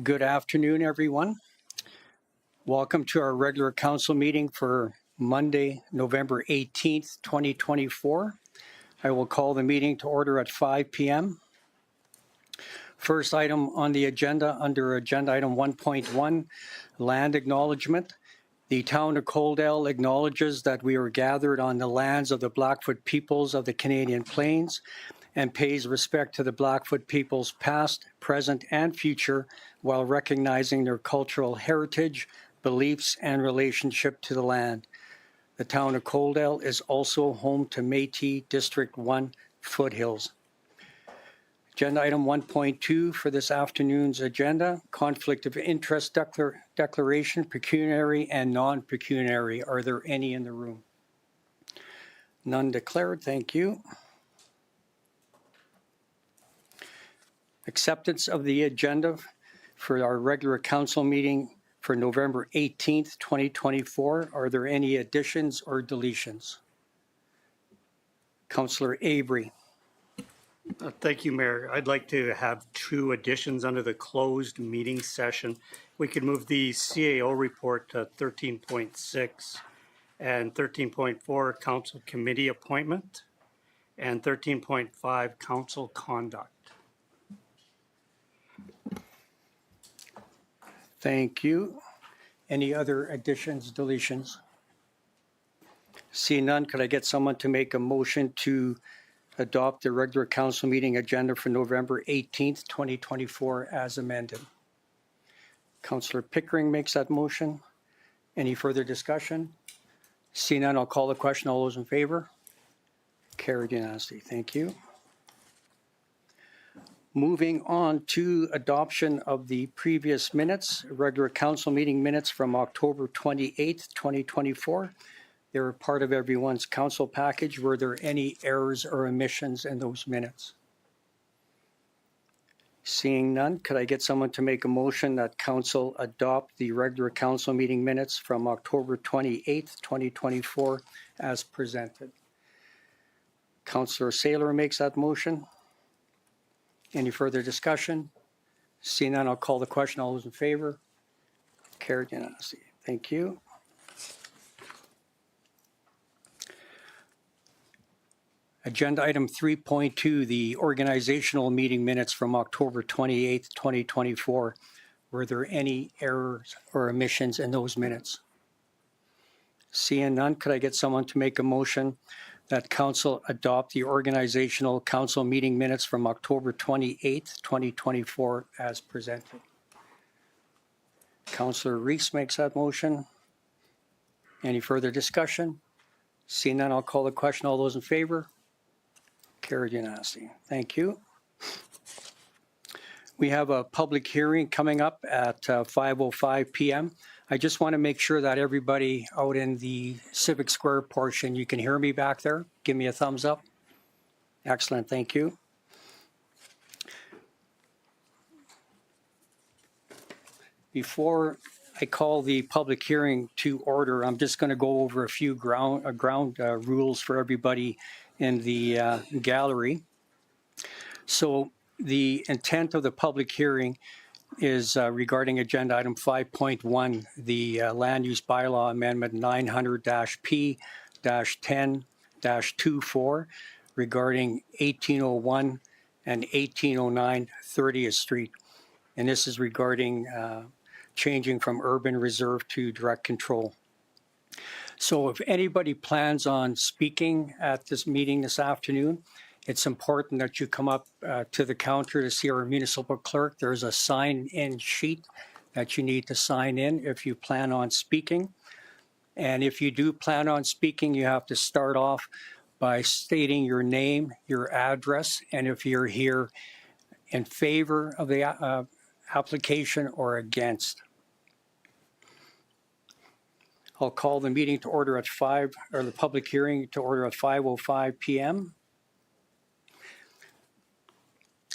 Good afternoon, everyone. Welcome to our regular council meeting for Monday, November 18th, 2024. I will call the meeting to order at 5 p.m. First item on the agenda, under agenda item 1.1, Land Acknowledgement. The town of Coaldale acknowledges that we are gathered on the lands of the Blackfoot peoples of the Canadian Plains and pays respect to the Blackfoot peoples past, present, and future while recognizing their cultural heritage, beliefs, and relationship to the land. The town of Coaldale is also home to Métis District 1 Foothills. Agenda item 1.2 for this afternoon's agenda, conflict of interest declaration, pecuniary and non-pecuniary. Are there any in the room? None declared, thank you. Acceptance of the agenda for our regular council meeting for November 18th, 2024. Are there any additions or deletions? Councillor Avery. Thank you, Mayor. I'd like to have two additions under the closed meeting session. We could move the CAO report to 13.6 and 13.4 council committee appointment and 13.5 council conduct. Thank you. Any other additions, deletions? Seeing none, could I get someone to make a motion to adopt the regular council meeting agenda for November 18th, 2024 as amended? Councillor Pickering makes that motion. Any further discussion? Seeing none, I'll call the question. All those in favor? Carried unanimously. Thank you. Moving on to adoption of the previous minutes, regular council meeting minutes from October 28th, 2024. They were part of everyone's council package. Were there any errors or omissions in those minutes? Seeing none, could I get someone to make a motion that council adopt the regular council meeting minutes from October 28th, 2024 as presented? Councillor Saylor makes that motion. Any further discussion? Seeing none, I'll call the question. All those in favor? Carried unanimously. Thank you. Agenda item 3.2, the organizational meeting minutes from October 28th, 2024. Were there any errors or omissions in those minutes? Seeing none, could I get someone to make a motion that council adopt the organizational council meeting minutes from October 28th, 2024 as presented? Councillor Reese makes that motion. Any further discussion? Seeing none, I'll call the question. All those in favor? Carried unanimously. Thank you. We have a public hearing coming up at 5:05 p.m. I just want to make sure that everybody out in the Civic Square portion, you can hear me back there. Give me a thumbs up. Excellent, thank you. Before I call the public hearing to order, I'm just going to go over a few ground rules for everybody in the gallery. So the intent of the public hearing is regarding agenda item 5.1, the land use bylaw amendment 900-P-10-24 regarding 1801 and 1809 30th Street. And this is regarding changing from urban reserve to direct control. So if anybody plans on speaking at this meeting this afternoon, it's important that you come up to the counter to see our municipal clerk. There's a sign-in sheet that you need to sign in if you plan on speaking. And if you do plan on speaking, you have to start off by stating your name, your address, and if you're here in favor of the application or against. I'll call the meeting to order at the public hearing to order at 5:05 p.m.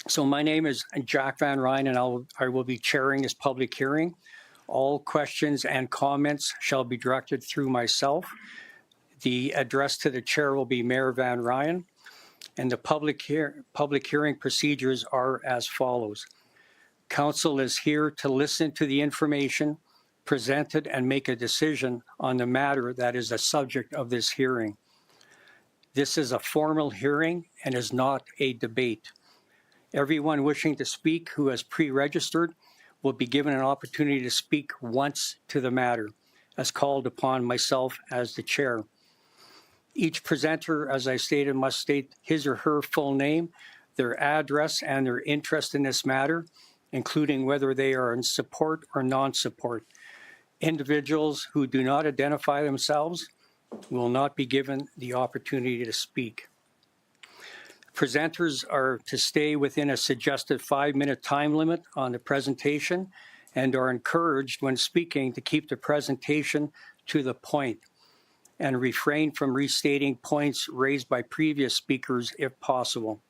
So my name is Jack Van Rijn, and I will be chairing this public hearing. All questions and comments shall be directed through myself. The address to the chair will be Mayor Van Rijn, and the public hearing procedures are as follows. Council is here to listen to the information presented and make a decision on the matter that is the subject of this hearing. This is a formal hearing and is not a debate. Everyone wishing to speak who has pre-registered will be given an opportunity to speak once to the matter, as called upon myself as the chair. Each presenter, as I stated, must state his or her full name, their address, and their interest in this matter, including whether they are in support or non-support. Individuals who do not identify themselves will not be given the opportunity to speak. Presenters are to stay within a suggested 5-minute time limit on the presentation and are encouraged when speaking to keep the presentation to the point and refrain from restating points raised by previous speakers if possible.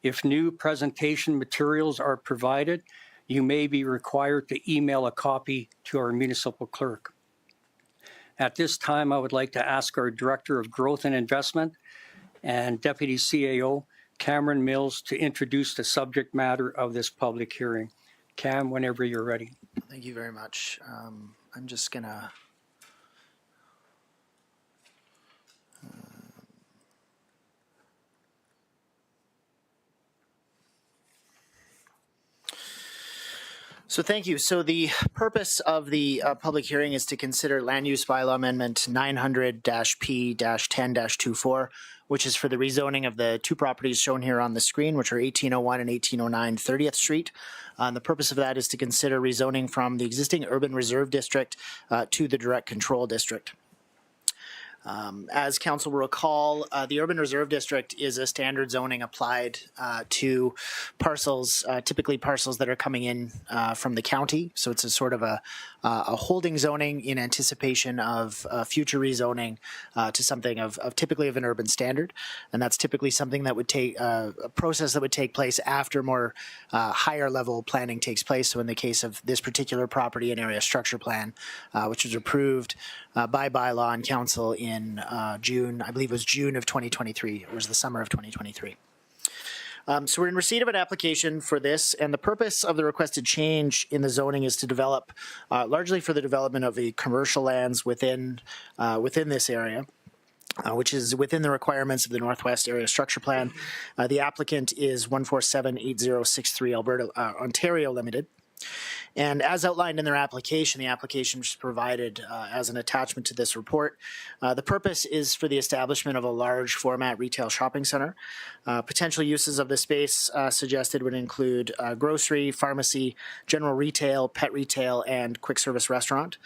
If new presentation materials are provided, you may be required to email a copy to our municipal clerk. At this time, I would like to ask our Director of Growth and Investment and Deputy CAO, Cameron Mills, to introduce the subject matter of this public hearing. Cam, whenever you're ready. Thank you very much. I'm just gonna So thank you. So the purpose of the public hearing is to consider Land Use Bylaw Amendment 900-P-10-24, which is for the rezoning of the two properties shown here on the screen, which are 1801 and 1809 30th Street. The purpose of that is to consider rezoning from the existing Urban Reserve District to the Direct Control District. As council will recall, the Urban Reserve District is a standard zoning applied to parcels, typically parcels that are coming in from the county. So it's a sort of a holding zoning in anticipation of future rezoning to something of typically of an urban standard. And that's typically something that would take a process that would take place after more higher level planning takes place. So in the case of this particular property, an area structure plan, which was approved by bylaw and council in June, I believe it was June of 2023. It was the summer of 2023. So we're in receipt of an application for this, and the purpose of the requested change in the zoning is to develop, largely for the development of the commercial lands within this area. Which is within the requirements of the Northwest Area Structure Plan. The applicant is 1478063 Alberta, Ontario Limited. And as outlined in their application, the application was provided as an attachment to this report. The purpose is for the establishment of a large format retail shopping center. Potential uses of the space suggested would include grocery, pharmacy, general retail, pet retail, and quick service restaurant.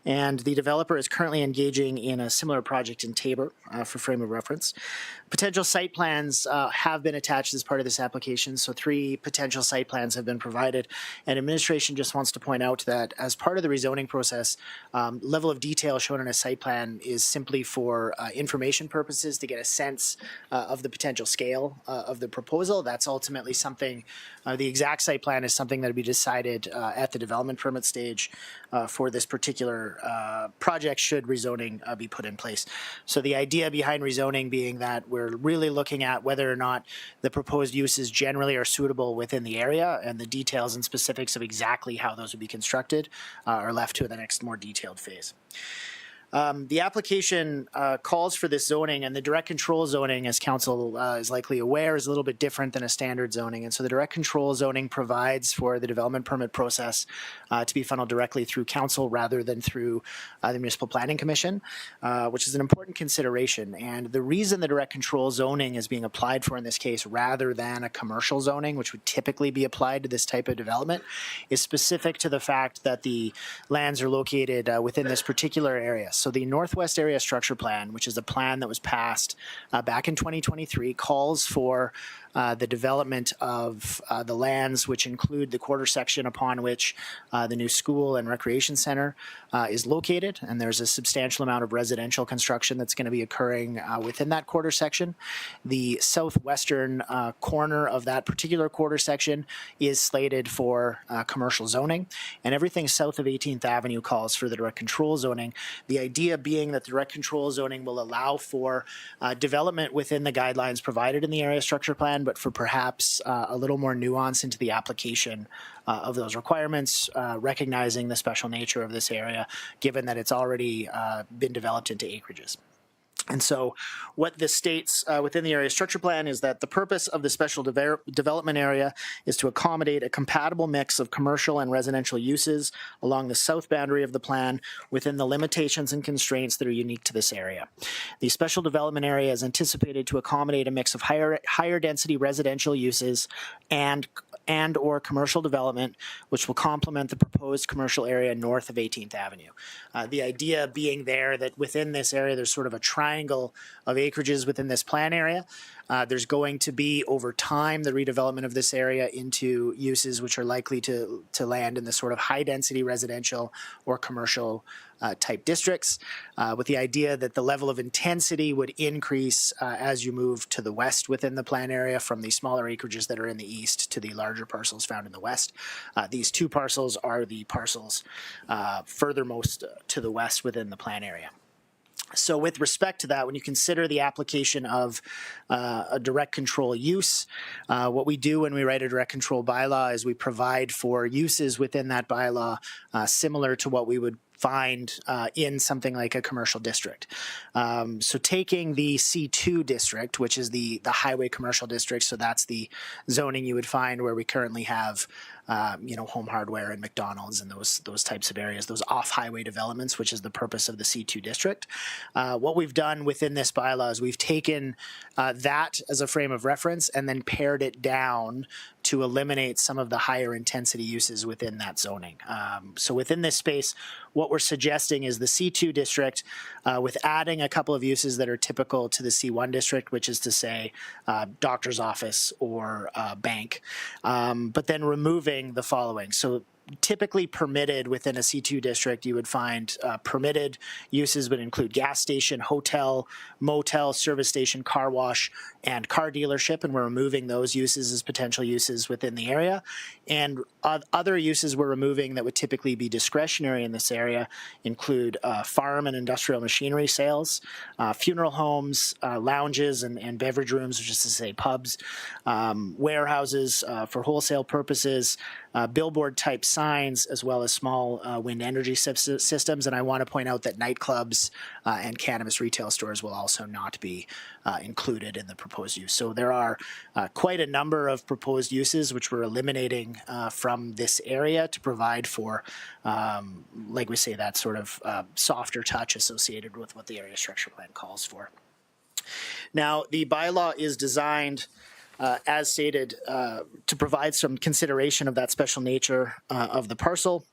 And the developer is currently engaging in a similar project in Tabor for frame of reference. Potential site plans have been attached as part of this application. So 3 potential site plans have been provided, and administration just wants to point out that as part of the rezoning process, level of detail shown in a site plan is simply for information purposes to get a sense of the potential scale of the proposal. That's ultimately something, the exact site plan is something that will be decided at the development permit stage for this particular project should rezoning be put in place. So the idea behind rezoning being that we're really looking at whether or not the proposed uses generally are suitable within the area, and the details and specifics of exactly how those would be constructed are left to the next more detailed phase. The application calls for this zoning, and the direct control zoning, as council is likely aware, is a little bit different than a standard zoning. And so the direct control zoning provides for the development permit process to be funneled directly through council rather than through the Municipal Planning Commission, which is an important consideration. And the reason the direct control zoning is being applied for in this case rather than a commercial zoning, which would typically be applied to this type of development, is specific to the fact that the lands are located within this particular area. So the Northwest Area Structure Plan, which is a plan that was passed back in 2023, calls for the development of the lands, which include the quarter section upon which the new school and recreation center is located. And there's a substantial amount of residential construction that's going to be occurring within that quarter section. The southwestern corner of that particular quarter section is slated for commercial zoning, and everything south of 18th Avenue calls for the direct control zoning. The idea being that the direct control zoning will allow for development within the guidelines provided in the area structure plan, but for perhaps a little more nuance into the application of those requirements, recognizing the special nature of this area, given that it's already been developed into acreages. And so what this states within the area structure plan is that the purpose of the special development area is to accommodate a compatible mix of commercial and residential uses along the south boundary of the plan within the limitations and constraints that are unique to this area. The special development area is anticipated to accommodate a mix of higher density residential uses and or commercial development, which will complement the proposed commercial area north of 18th Avenue. The idea being there that within this area, there's sort of a triangle of acreages within this plan area. There's going to be, over time, the redevelopment of this area into uses which are likely to land in the sort of high-density residential or commercial type districts, with the idea that the level of intensity would increase as you move to the west within the plan area, from the smaller acreages that are in the east to the larger parcels found in the west. These two parcels are the parcels furthermost to the west within the plan area. So with respect to that, when you consider the application of a direct control use, what we do when we write a direct control bylaw is we provide for uses within that bylaw similar to what we would find in something like a commercial district. So taking the C2 district, which is the highway commercial district, so that's the zoning you would find where we currently have Home Hardware and McDonald's and those types of areas, those off-highway developments, which is the purpose of the C2 district. What we've done within this bylaw is we've taken that as a frame of reference and then pared it down to eliminate some of the higher intensity uses within that zoning. So within this space, what we're suggesting is the C2 district with adding a couple of uses that are typical to the C1 district, which is to say doctor's office or bank, but then removing the following. So typically permitted within a C2 district, you would find permitted uses would include gas station, hotel, motel, service station, car wash, and car dealership, and we're removing those uses as potential uses within the area. And other uses we're removing that would typically be discretionary in this area include farm and industrial machinery sales, funeral homes, lounges and beverage rooms, which is to say pubs, warehouses for wholesale purposes, billboard type signs, as well as small wind energy systems. And I want to point out that nightclubs and cannabis retail stores will also not be included in the proposed use. So there are quite a number of proposed uses which we're eliminating from this area to provide for, like we say, that sort of softer touch associated with what the area structure plan calls for. Now, the bylaw is designed as stated, to provide some consideration of that special nature of the parcel.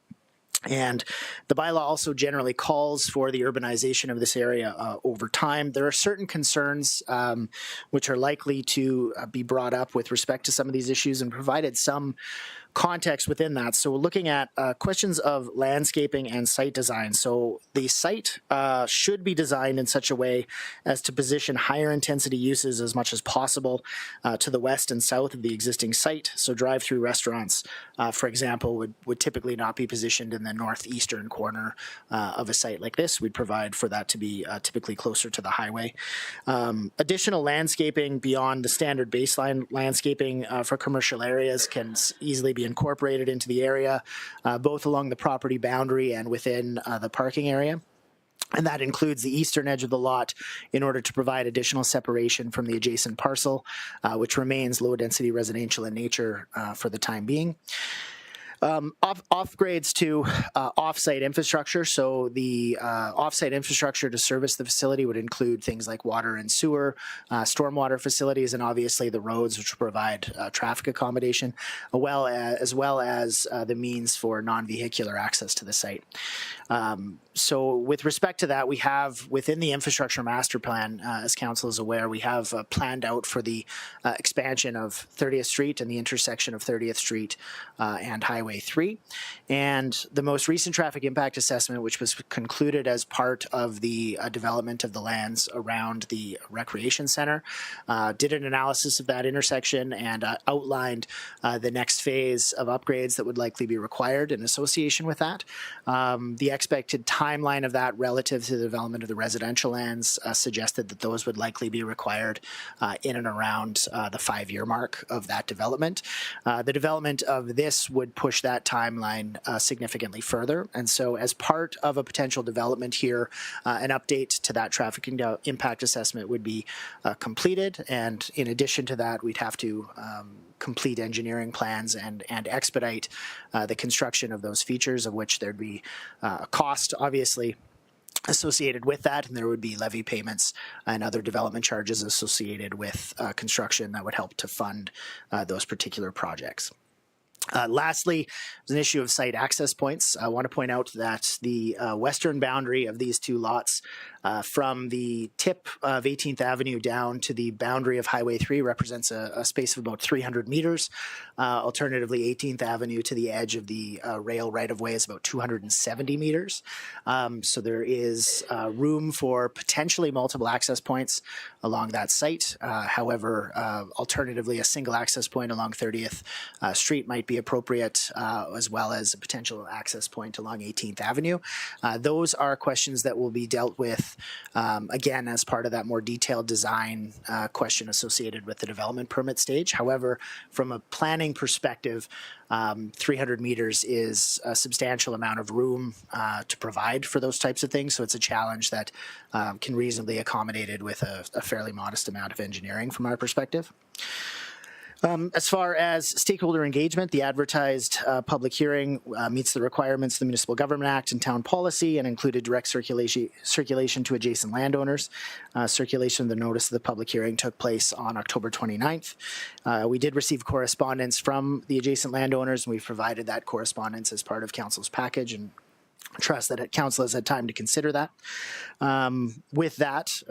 And the bylaw also generally calls for the urbanization of this area over time. There are certain concerns which are likely to be brought up with respect to some of these issues, and provided some context within that. So we're looking at questions of landscaping and site design. So the site should be designed in such a way as to position higher intensity uses as much as possible to the west and south of the existing site. So drive-through restaurants, for example, would typically not be positioned in the northeastern corner of a site like this. We'd provide for that to be typically closer to the highway. Additional landscaping beyond the standard baseline landscaping for commercial areas can easily be incorporated into the area, both along the property boundary and within the parking area. And that includes the eastern edge of the lot in order to provide additional separation from the adjacent parcel, which remains low-density residential in nature for the time being. Off-grades to off-site infrastructure. So the off-site infrastructure to service the facility would include things like water and sewer, stormwater facilities, and obviously the roads, which provide traffic accommodation, as well as the means for non-vehicular access to the site. So with respect to that, we have within the infrastructure master plan, as council is aware, we have planned out for the expansion of 30th Street and the intersection of 30th Street and Highway Highway 3. And the most recent traffic impact assessment, which was concluded as part of the development of the lands around the recreation center, did an analysis of that intersection and outlined the next phase of upgrades that would likely be required in association with that. The expected timeline of that relative to the development of the residential lands suggested that those would likely be required in and around the 5-year mark of that development. The development of this would push that timeline significantly further. And so as part of a potential development here, an update to that traffic impact assessment would be completed. And in addition to that, we'd have to complete engineering plans and expedite the construction of those features, of which there'd be a cost, obviously, associated with that, and there would be levy payments and other development charges associated with construction that would help to fund those particular projects. Lastly, there's an issue of site access points. I want to point out that the western boundary of these two lots from the tip of 18th Avenue down to the boundary of Highway 3 represents a space of about 300 meters. Alternatively, 18th Avenue to the edge of the rail right-of-way is about 270 meters. So there is room for potentially multiple access points along that site. However, alternatively, a single access point along 30th Street might be appropriate, as well as a potential access point along 18th Avenue. Those are questions that will be dealt with again, as part of that more detailed design question associated with the development permit stage. However, from a planning perspective, 300 meters is a substantial amount of room to provide for those types of things. So it's a challenge that can reasonably accommodated with a fairly modest amount of engineering from our perspective. As far as stakeholder engagement, the advertised public hearing meets the requirements of the Municipal Government Act and town policy and included direct circulation to adjacent landowners. Circulation of the notice of the public hearing took place on October 29th. We did receive correspondence from the adjacent landowners, and we've provided that correspondence as part of Council's package, and trust that Council has had time to consider that. With that,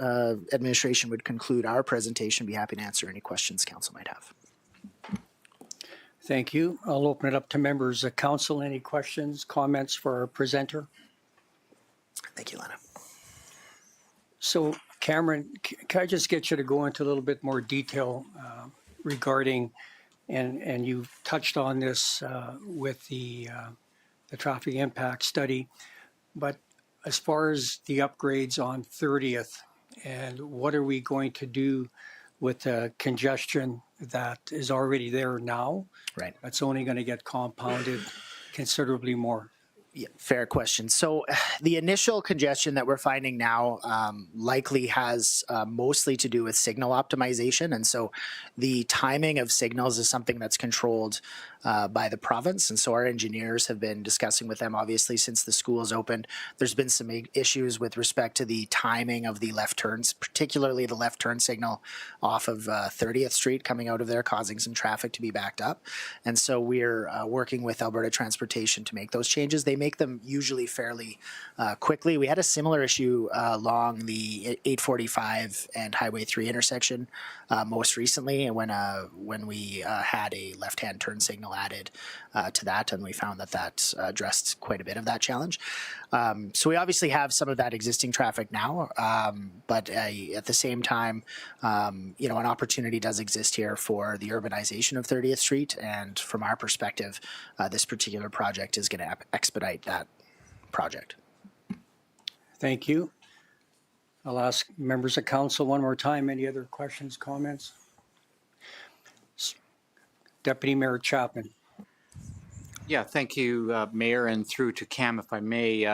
administration would conclude our presentation. Be happy to answer any questions Council might have. Thank you. I'll open it up to members of council. Any questions, comments for our presenter? Thank you, Lana. So Cameron, can I just get you to go into a little bit more detail regarding, and you touched on this with the traffic impact study, but as far as the upgrades on 30th, and what are we going to do with the congestion that is already there now? Right. That's only going to get compounded considerably more. Yeah, fair question. So the initial congestion that we're finding now likely has mostly to do with signal optimization. And so the timing of signals is something that's controlled by the province. And so our engineers have been discussing with them, obviously, since the schools opened. There's been some issues with respect to the timing of the left turns, particularly the left turn signal off of 30th Street coming out of there, causing some traffic to be backed up. And so we're working with Alberta Transportation to make those changes. They make them usually fairly quickly. We had a similar issue along the 845 and Highway 3 intersection most recently, and when we had a left-hand turn signal added to that, and we found that addressed quite a bit of that challenge. So we obviously have some of that existing traffic now, but at the same time, an opportunity does exist here for the urbanization of 30th Street, and from our perspective, this particular project is going to expedite that project. Thank you. I'll ask members of council one more time. Any other questions, comments? Deputy Mayor Chapman. Yeah, thank you, Mayor, and through to Cam, if I may.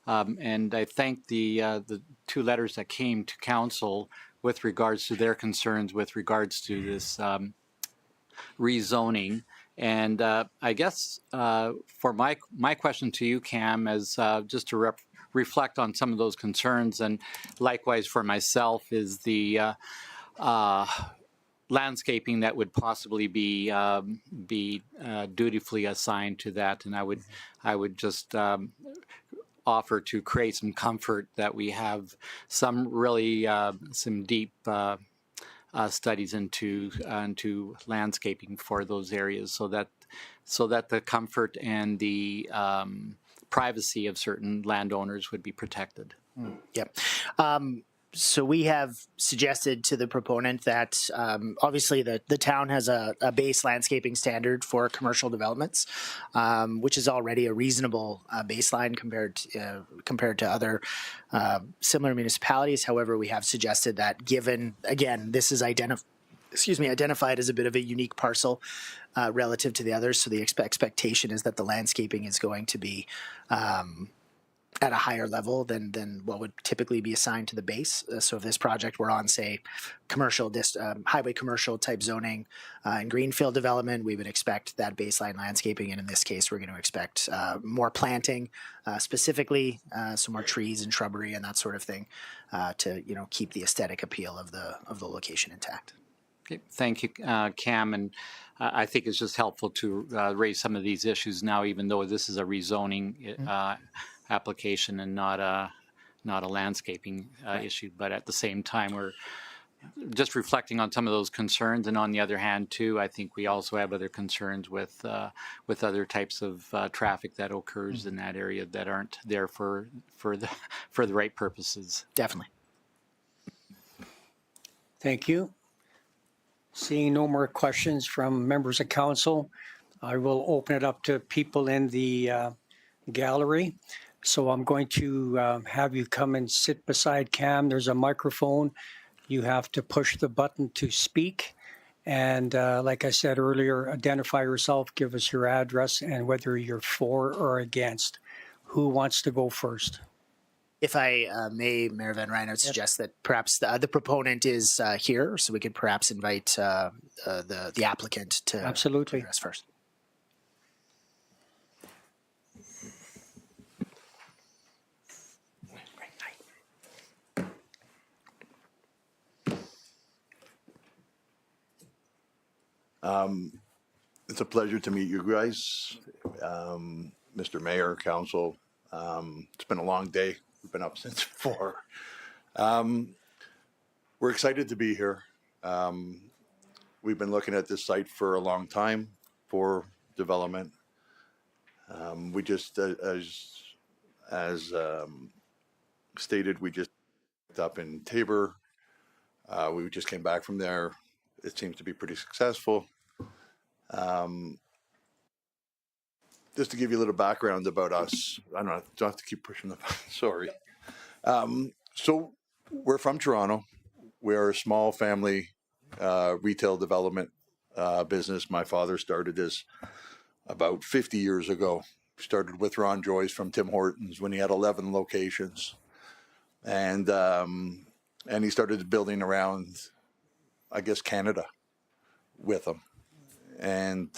And I thank the two letters that came to council with regards to their concerns with regards to this rezoning. And I guess for my question to you, Cam, is just to reflect on some of those concerns, and likewise for myself, is the landscaping that would possibly be dutifully assigned to that. And I would just offer to create some comfort that we have some really some deep studies into landscaping for those areas, so that the comfort and the privacy of certain landowners would be protected. Yep. So we have suggested to the proponent that obviously the town has a base landscaping standard for commercial developments, which is already a reasonable baseline compared to other similar municipalities. However, we have suggested that given, again, this is identified as a bit of a unique parcel relative to the others, so the expectation is that the landscaping is going to be at a higher level than what would typically be assigned to the base. So if this project were on, say, commercial highway commercial type zoning and greenfield development, we would expect that baseline landscaping, and in this case, we're going to expect more planting, specifically some more trees and shrubbery and that sort of thing, to keep the aesthetic appeal of the location intact. Okay, thank you, Cam, and I think it's just helpful to raise some of these issues now, even though this is a rezoning application and not a landscaping issue. But at the same time, we're just reflecting on some of those concerns. And on the other hand, too, I think we also have other concerns with other types of traffic that occurs in that area that aren't there for the right purposes. Definitely. Thank you. Seeing no more questions from members of council, I will open it up to people in the gallery. So I'm going to have you come and sit beside Cam. There's a microphone. You have to push the button to speak. And like I said earlier, identify yourself, give us your address, and whether you're for or against. Who wants to go first? If I may, Mayor Van Rijn, I would suggest that perhaps the proponent is here, so we could perhaps invite the applicant to Absolutely. address first. It's a pleasure to meet you guys, Mr. Mayor, Council. It's been a long day. We've been up since 4. We're excited to be here. We've been looking at this site for a long time for development. We just, as stated, we just up in Tabor. We just came back from there. It seems to be pretty successful. Just to give you a little background about us, I don't have to keep pushing the button, sorry. So we're from Toronto. We're a small family retail development business. My father started this about 50 years ago. Started with Ron Joyce from Tim Hortons when he had 11 locations. And he started building around, I guess, Canada with them. And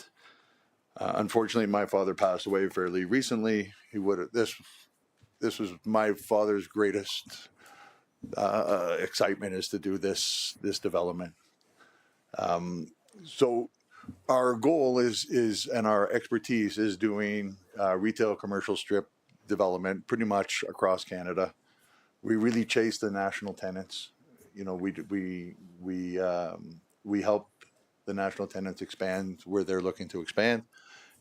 unfortunately, my father passed away fairly recently. This was my father's greatest excitement, is to do this development. So our goal is and our expertise is doing retail commercial strip development pretty much across Canada. We really chase the national tenants. We help the national tenants expand where they're looking to expand,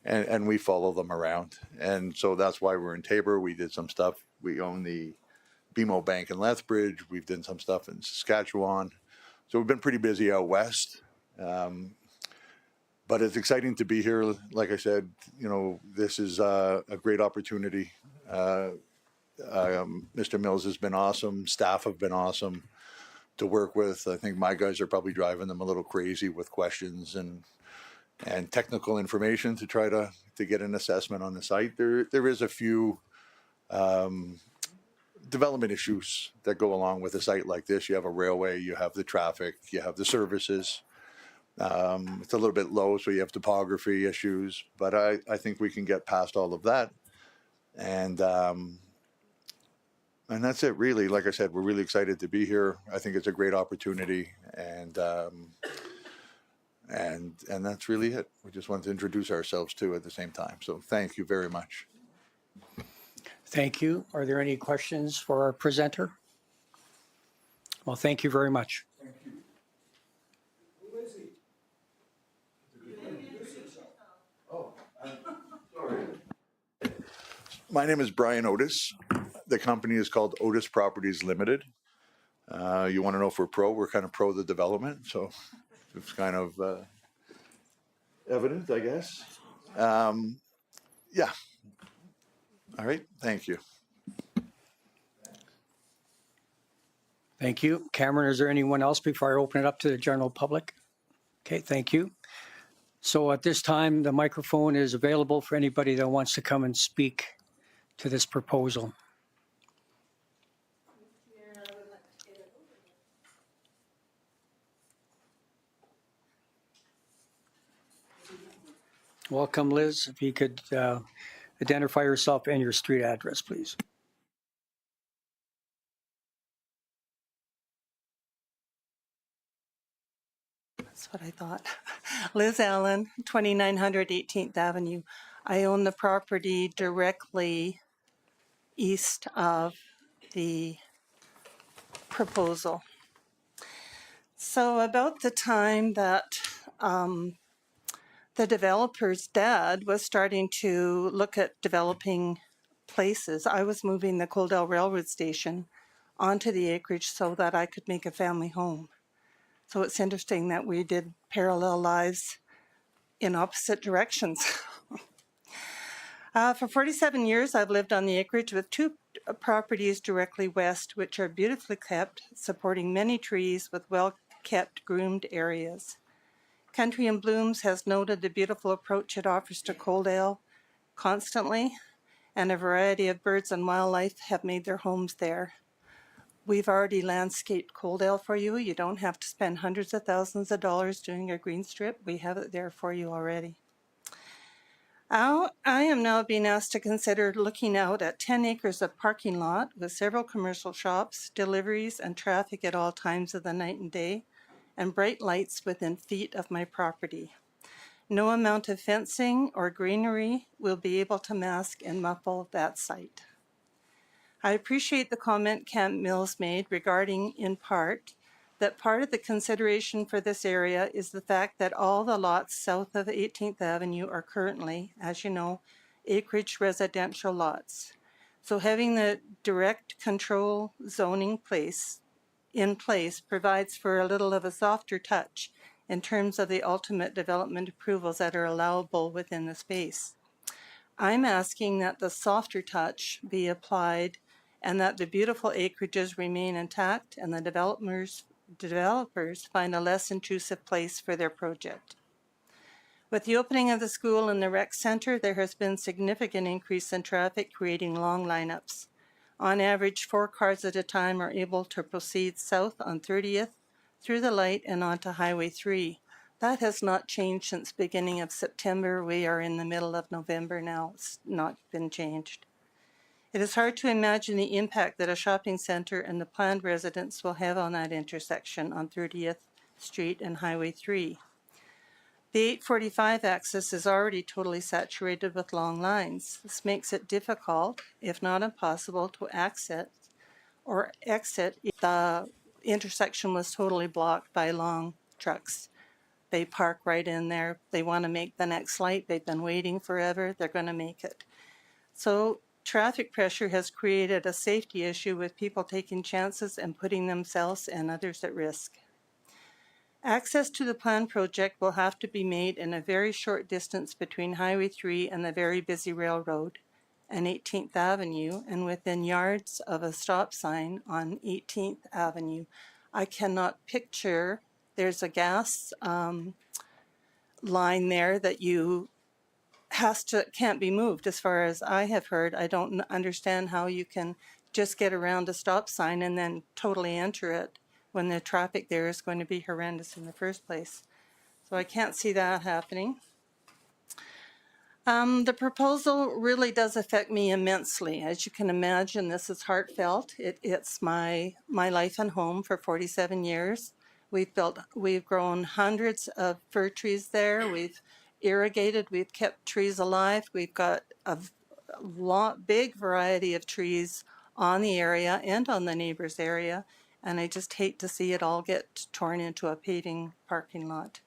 and we follow them around. And so that's why we're in Tabor. We did some stuff. We own the BMO Bank in Lethbridge. We've done some stuff in Saskatchewan. So we've been pretty busy out west. But it's exciting to be here. Like I said, this is a great opportunity. Mr. Mills has been awesome. Staff have been awesome to work with. I think my guys are probably driving them a little crazy with questions and technical information to try to get an assessment on the site. There is a few development issues that go along with a site like this. You have a railway, you have the traffic, you have the services. It's a little bit low, so you have topography issues, but I think we can get past all of that. And that's it, really. Like I said, we're really excited to be here. I think it's a great opportunity, and that's really it. We just wanted to introduce ourselves too at the same time. So thank you very much. Thank you. Are there any questions for our presenter? Well, thank you very much. My name is Brian Otis. The company is called Otis Properties Limited. You want to know if we're pro? We're kind of pro the development, so it's kind of evident, I guess. Yeah. All right. Thank you. Thank you. Cameron, is there anyone else before I open it up to the general public? Okay, thank you. So at this time, the microphone is available for anybody that wants to come and speak to this proposal. Welcome, Liz. If you could identify yourself and your street address, please. That's what I thought. Liz Allen, 2900 18th Avenue. I own the property directly east of the proposal. So about the time that the developer's dad was starting to look at developing places, I was moving the Coaldale Railroad Station onto the acreage so that I could make a family home. So it's interesting that we did parallel lives in opposite directions. For 47 years, I've lived on the acreage with two properties directly west, which are beautifully kept, supporting many trees with well-kept, groomed areas. Country in Blooms has noted the beautiful approach it offers to Coaldale constantly, and a variety of birds and wildlife have made their homes there. We've already landscaped Coaldale for you. You don't have to spend hundreds of thousands of dollars doing a green strip. We have it there for you already. I am now being asked to consider looking out at 10 acres of parking lot with several commercial shops, deliveries, and traffic at all times of the night and day, and bright lights within feet of my property. No amount of fencing or greenery will be able to mask and muffle that sight. I appreciate the comment Camp Mills made regarding, in part, that part of the consideration for this area is the fact that all the lots south of 18th Avenue are currently, as you know, acreage residential lots. So having the direct control zoning in place provides for a little of a softer touch in terms of the ultimate development approvals that are allowable within the space. I'm asking that the softer touch be applied and that the beautiful acreages remain intact and the developers find a less intrusive place for their project. With the opening of the school and the rec center, there has been significant increase in traffic, creating long lineups. On average, 4 cars at a time are able to proceed south on 30th through the light and onto Highway 3. That has not changed since beginning of September. We are in the middle of November now. It's not been changed. It is hard to imagine the impact that a shopping center and the planned residence will have on that intersection on 30th Street and Highway 3. The 845 axis is already totally saturated with long lines. This makes it difficult, if not impossible, to exit if the intersection was totally blocked by long trucks. They park right in there. They want to make the next light. They've been waiting forever. They're going to make it. So traffic pressure has created a safety issue with people taking chances and putting themselves and others at risk. Access to the planned project will have to be made in a very short distance between Highway 3 and the very busy railroad and 18th Avenue, and within yards of a stop sign on 18th Avenue. I cannot picture, there's a gas line there that can't be moved as far as I have heard. I don't understand how you can just get around a stop sign and then totally enter it when the traffic there is going to be horrendous in the first place. So I can't see that happening. The proposal really does affect me immensely. As you can imagine, this is heartfelt. It's my life and home for 47 years. We've grown hundreds of fir trees there. We've irrigated, we've kept trees alive. We've got a big variety of trees on the area and on the neighbor's area. And I just hate to see it all get torn into a paving parking lot.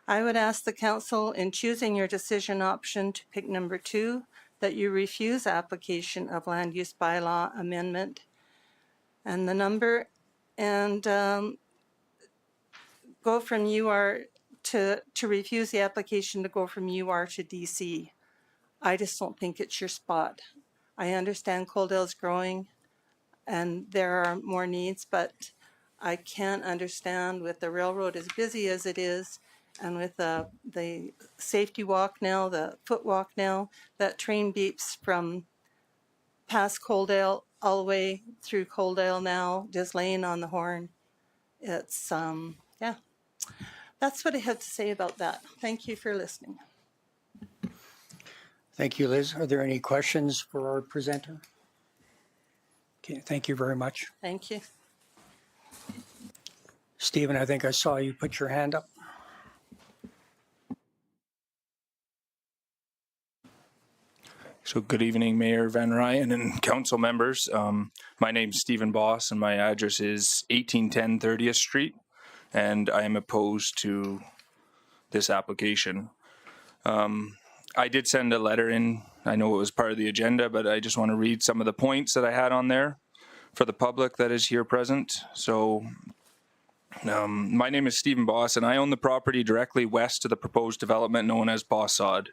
I would ask the council, in choosing your decision option to pick number 2, that you refuse application of land use bylaw amendment and the number, and go from UR to refuse the application to go from UR to DC. I just don't think it's your spot. I understand Coaldale's growing and there are more needs, but I can't understand with the railroad as busy as it is and with the safety walk now, the foot walk now, that train beeps from past Coaldale all the way through Coaldale now, just laying on the horn. It's, yeah, that's what I have to say about that. Thank you for listening. Thank you, Liz. Are there any questions for our presenter? Okay, thank you very much. Thank you. Stephen, I think I saw you put your hand up. So good evening, Mayor Van Rijn and council members. My name's Stephen Boss and my address is 1810 30th Street, and I am opposed to this application. I did send a letter in. I know it was part of the agenda, but I just want to read some of the points that I had on there for the public that is here present. So my name is Stephen Boss, and I own the property directly west of the proposed development known as Bossod.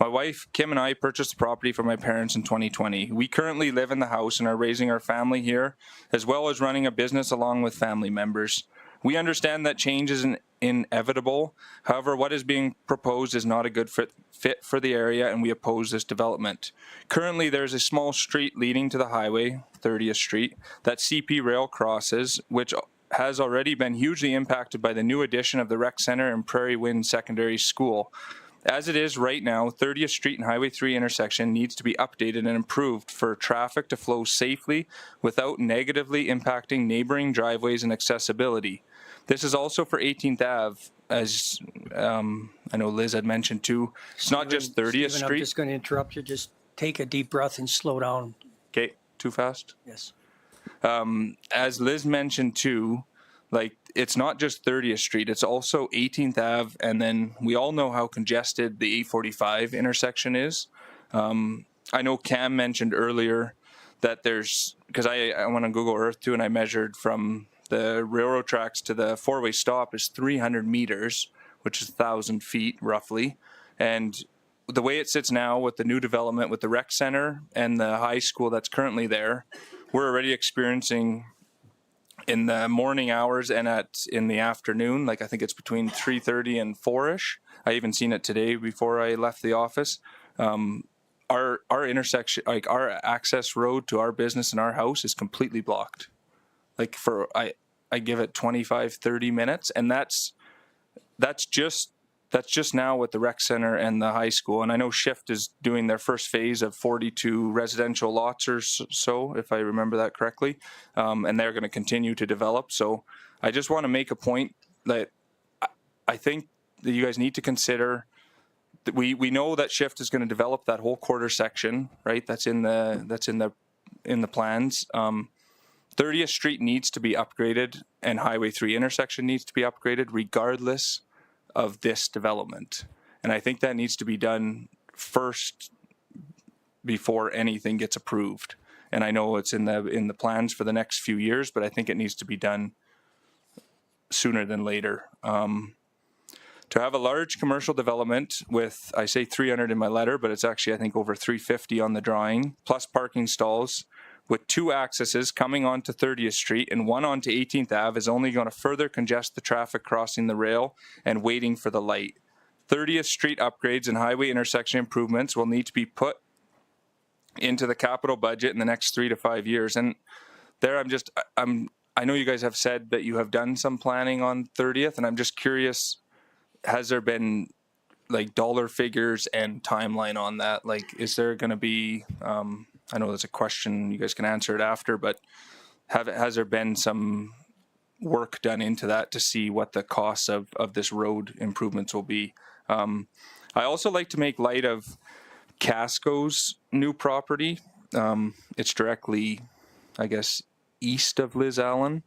My wife, Kim, and I purchased the property from my parents in 2020. We currently live in the house and are raising our family here, as well as running a business along with family members. We understand that change is inevitable. However, what is being proposed is not a good fit for the area, and we oppose this development. Currently, there's a small street leading to the highway, 30th Street, that CP Rail crosses, which has already been hugely impacted by the new addition of the rec center and Prairie Wind Secondary School. As it is right now, 30th Street and Highway 3 intersection needs to be updated and improved for traffic to flow safely without negatively impacting neighboring driveways and accessibility. This is also for 18th Ave, as I know Liz had mentioned too. It's not just 30th Stephen, I'm Street. just going to interrupt you. Just take a deep breath and slow down. Okay, too fast? Yes. As Liz mentioned too, like, it's not just 30th Street, it's also 18th Ave, and then we all know how congested the 845 intersection is. I know Cam mentioned earlier that there's, because I went on Google Earth too, and I measured from the railroad tracks to the four-way stop is 300 meters, which is 1,000 feet roughly. And the way it sits now with the new development with the rec center and the high school that's currently there, we're already experiencing in the morning hours and in the afternoon, like I think it's between 3:30 and 4-ish. I even seen it today before I left the office. Our intersection, like our access road to our business and our house is completely blocked. Like I give it 25, 30 minutes, and that's just now with the rec center and the high school. And I know Shift is doing their first phase of 42 residential lots or so, if I remember that correctly. And they're going to continue to develop. So I just want to make a point that I think that you guys need to consider that we know that Shift is going to develop that whole quarter section, right? That's in the plans. 30th Street needs to be upgraded and Highway 3 intersection needs to be upgraded regardless of this development. And I think that needs to be done first before anything gets approved. And I know it's in the plans for the next few years, but I think it needs to be done sooner than later. To have a large commercial development with, I say 300 in my letter, but it's actually, I think, over 350 on the drawing, plus parking stalls, with 2 accesses coming onto 30th Street and 1 onto 18th Ave is only going to further congest the traffic crossing the rail and waiting for the light. 30th Street upgrades and highway intersection improvements will need to be put into the capital budget in the next 3 to 5 years. And there I know you guys have said that you have done some planning on 30th, and I'm just curious, has there been like dollar figures and timeline on that? Like, is there going to be, I know there's a question, you guys can answer it after, but has there been some work done into that to see what the costs of this road improvements will be? I also like to make light of Casco's new property. It's directly, I guess, east of Liz Allen.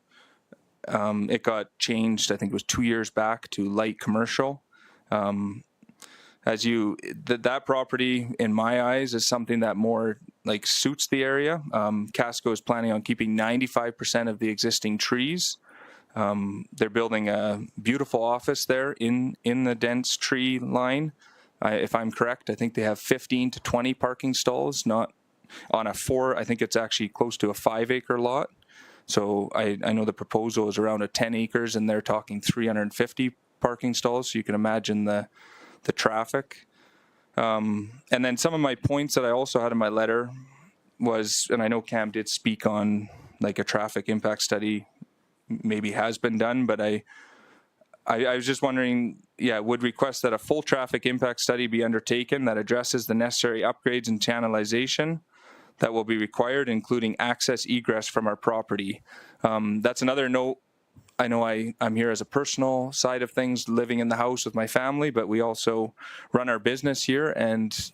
It got changed, I think it was 2 years back, to light commercial. that property in my eyes is something that more like suits the area. Casco is planning on keeping 95% of the existing trees. They're building a beautiful office there in the dense tree line. If I'm correct, I think they have 15 to 20 parking stalls, not on I think it's actually close to a 5-acre lot. So I know the proposal is around 10 acres and they're talking 350 parking stalls. So you can imagine the traffic. And then some of my points that I also had in my letter was, and I know Cam did speak on like a traffic impact study maybe has been done, but I was just wondering, would request that a full traffic impact study be undertaken that addresses the necessary upgrades and channelization that will be required, including access egress from our property. That's another note. I know I'm here as a personal side of things, living in the house with my family, but we also run our business here, and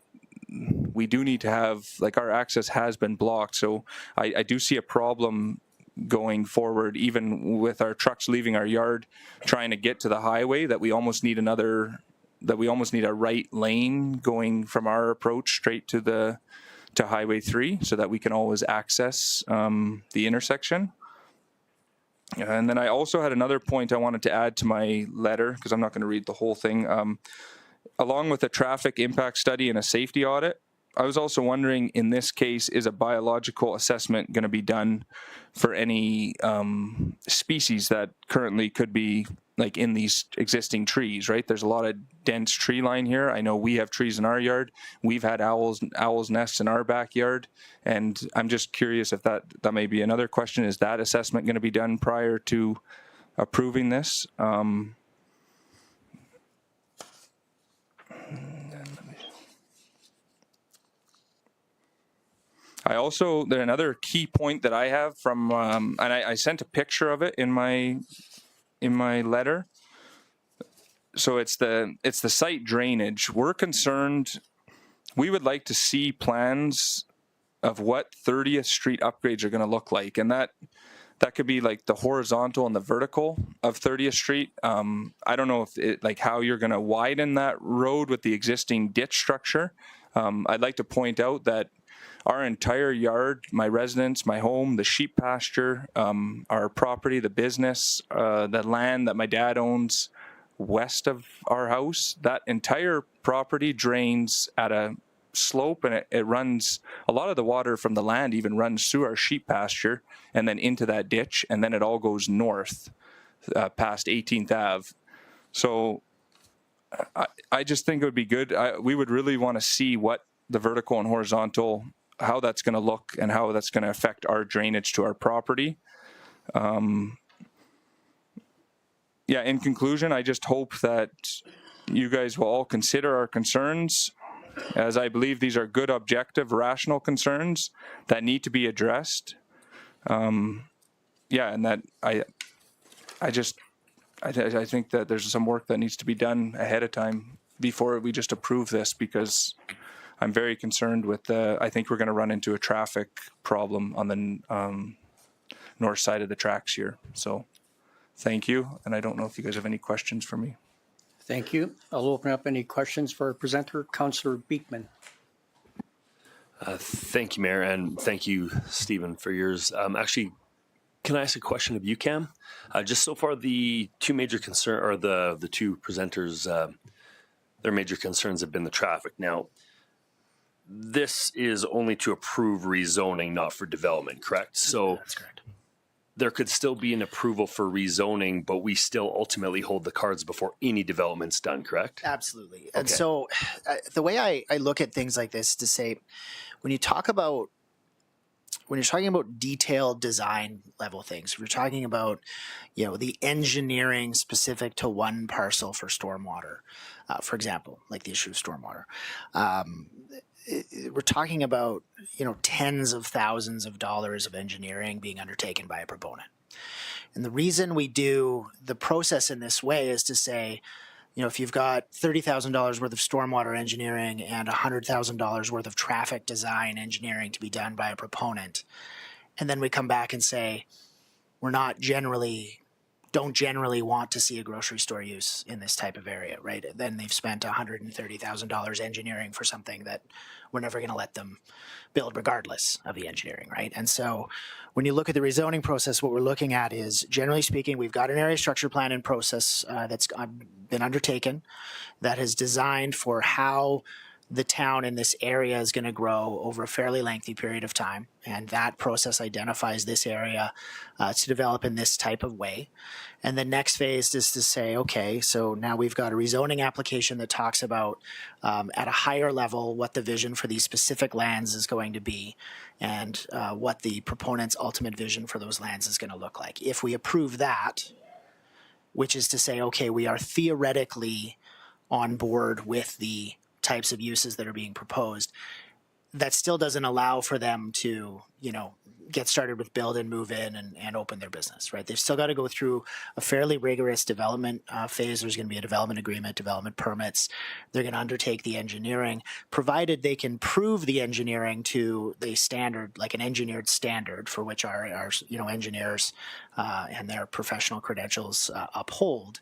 we do need to have, like, our access has been blocked. So I do see a problem going forward, even with our trucks leaving our yard, trying to get to the highway, that we almost need a right lane going from our approach straight to Highway 3 so that we can always access the intersection. And then I also had another point I wanted to add to my letter, because I'm not going to read the whole thing. Along with a traffic impact study and a safety audit, I was also wondering, in this case, is a biological assessment going to be done for any species that currently could be like in these existing trees, right? There's a lot of dense tree line here. I know we have trees in our yard. We've had owls nests in our backyard. And I'm just curious if that may be another question. Is that assessment going to be done prior to approving this? Another key point that I have from, and I sent a picture of it in my letter. So it's the site drainage. We're concerned. We would like to see plans of what 30th Street upgrades are going to look like, and that could be like the horizontal and the vertical of 30th Street. I don't know if how you're going to widen that road with the existing ditch structure. I'd like to point out that our entire yard, my residence, my home, the sheep pasture, our property, the business, the land that my dad owns west of our house, that entire property drains at a slope, and it runs, a lot of the water from the land even runs through our sheep pasture and then into that ditch, and then it all goes north past 18th Ave. So I just think it would be good. We would really want to see what the vertical and horizontal, how that's going to look and how that's going to affect our drainage to our property. In conclusion, I just hope that you guys will all consider our concerns, as I believe these are good, objective, rational concerns that need to be addressed. And that I think that there's some work that needs to be done ahead of time before we just approve this, because I'm very concerned with I think we're going to run into a traffic problem on the north side of the tracks here. So thank you. And I don't know if you guys have any questions for me. Thank you. I'll open up any questions for our presenter, Councillor Beekman. Thank you, Mayor, and thank you, Stephen, for yours. Actually, can I ask a question of you, Cam? Just so far, the two major concern, or the two presenters, their major concerns have been the traffic. Now, this is only to approve rezoning, not for development, correct? So That's correct. There could still be an approval for rezoning, but we still ultimately hold the cards before any development's done, correct? Absolutely. And Okay. so the way I look at things like this to say, when you're talking about detailed design level things, we're talking about, the engineering specific to one parcel for stormwater, for example, like the issue of stormwater. We're talking about, tens of thousands of dollars of engineering being undertaken by a proponent. And the reason we do the process in this way is to say, if you've got $30,000 worth of stormwater engineering and $100,000 worth of traffic design engineering to be done by a proponent, and then we come back and say, we're not generally don't generally want to see a grocery store use in this type of area, right? Then they've spent $130,000 engineering for something that we're never going to let them build regardless of the engineering, right? And so when you look at the rezoning process, what we're looking at is, generally speaking, we've got an area structure plan in process that's been undertaken that is designed for how the town in this area is going to grow over a fairly lengthy period of time. And that process identifies this area to develop in this type of way. And the next phase is to say, okay, so now we've got a rezoning application that talks about at a higher level what the vision for these specific lands is going to be and what the proponent's ultimate vision for those lands is going to look like. If we approve that, which is to say, okay, we are theoretically on board with the types of uses that are being proposed, that still doesn't allow for them to, get started with build and move in and open their business, right? They've still got to go through a fairly rigorous development phase. There's going to be a development agreement, development permits. They're going to undertake the engineering, provided they can prove the engineering to the standard, like an engineered standard for which our engineers and their professional credentials uphold.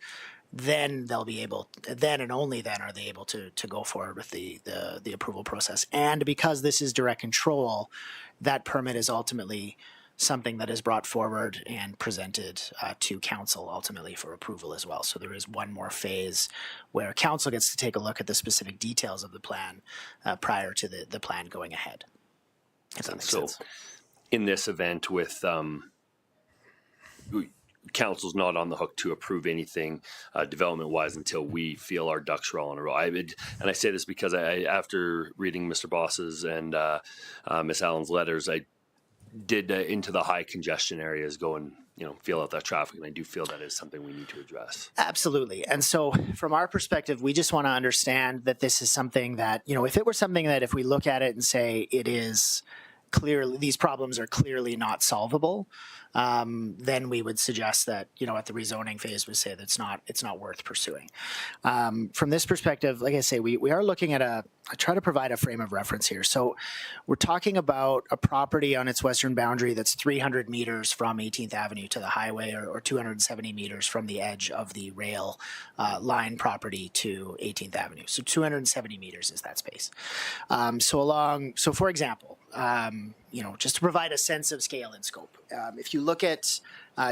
Then they'll be able, then and only then are they able to go forward with the approval process. And because this is direct control, that permit is ultimately something that is brought forward and presented to council ultimately for approval as well. So there is one more phase where council gets to take a look at the specific details of the plan prior to the plan going ahead. If that makes sense. In this event with council's not on the hook to approve anything development-wise until we feel our ducks are all in a row. And I say this because after reading Mr. Boss's and Miss Allen's letters, I did into the high congestion areas go and feel out that traffic, and I do feel that is something we need to address. Absolutely. And so from our perspective, we just want to understand that this is something that, if it were something that if we look at it and say it is clearly, these problems are clearly not solvable, then we would suggest that, at the rezoning phase, we say that it's not worth pursuing. From this perspective, like I say, we are looking at I try to provide a frame of reference here. So we're talking about a property on its western boundary that's 300 meters from 18th Avenue to the highway, or 270 meters from the edge of the rail line property to 18th Avenue. So 270 meters is that space. So for example, just to provide a sense of scale and scope, if you look at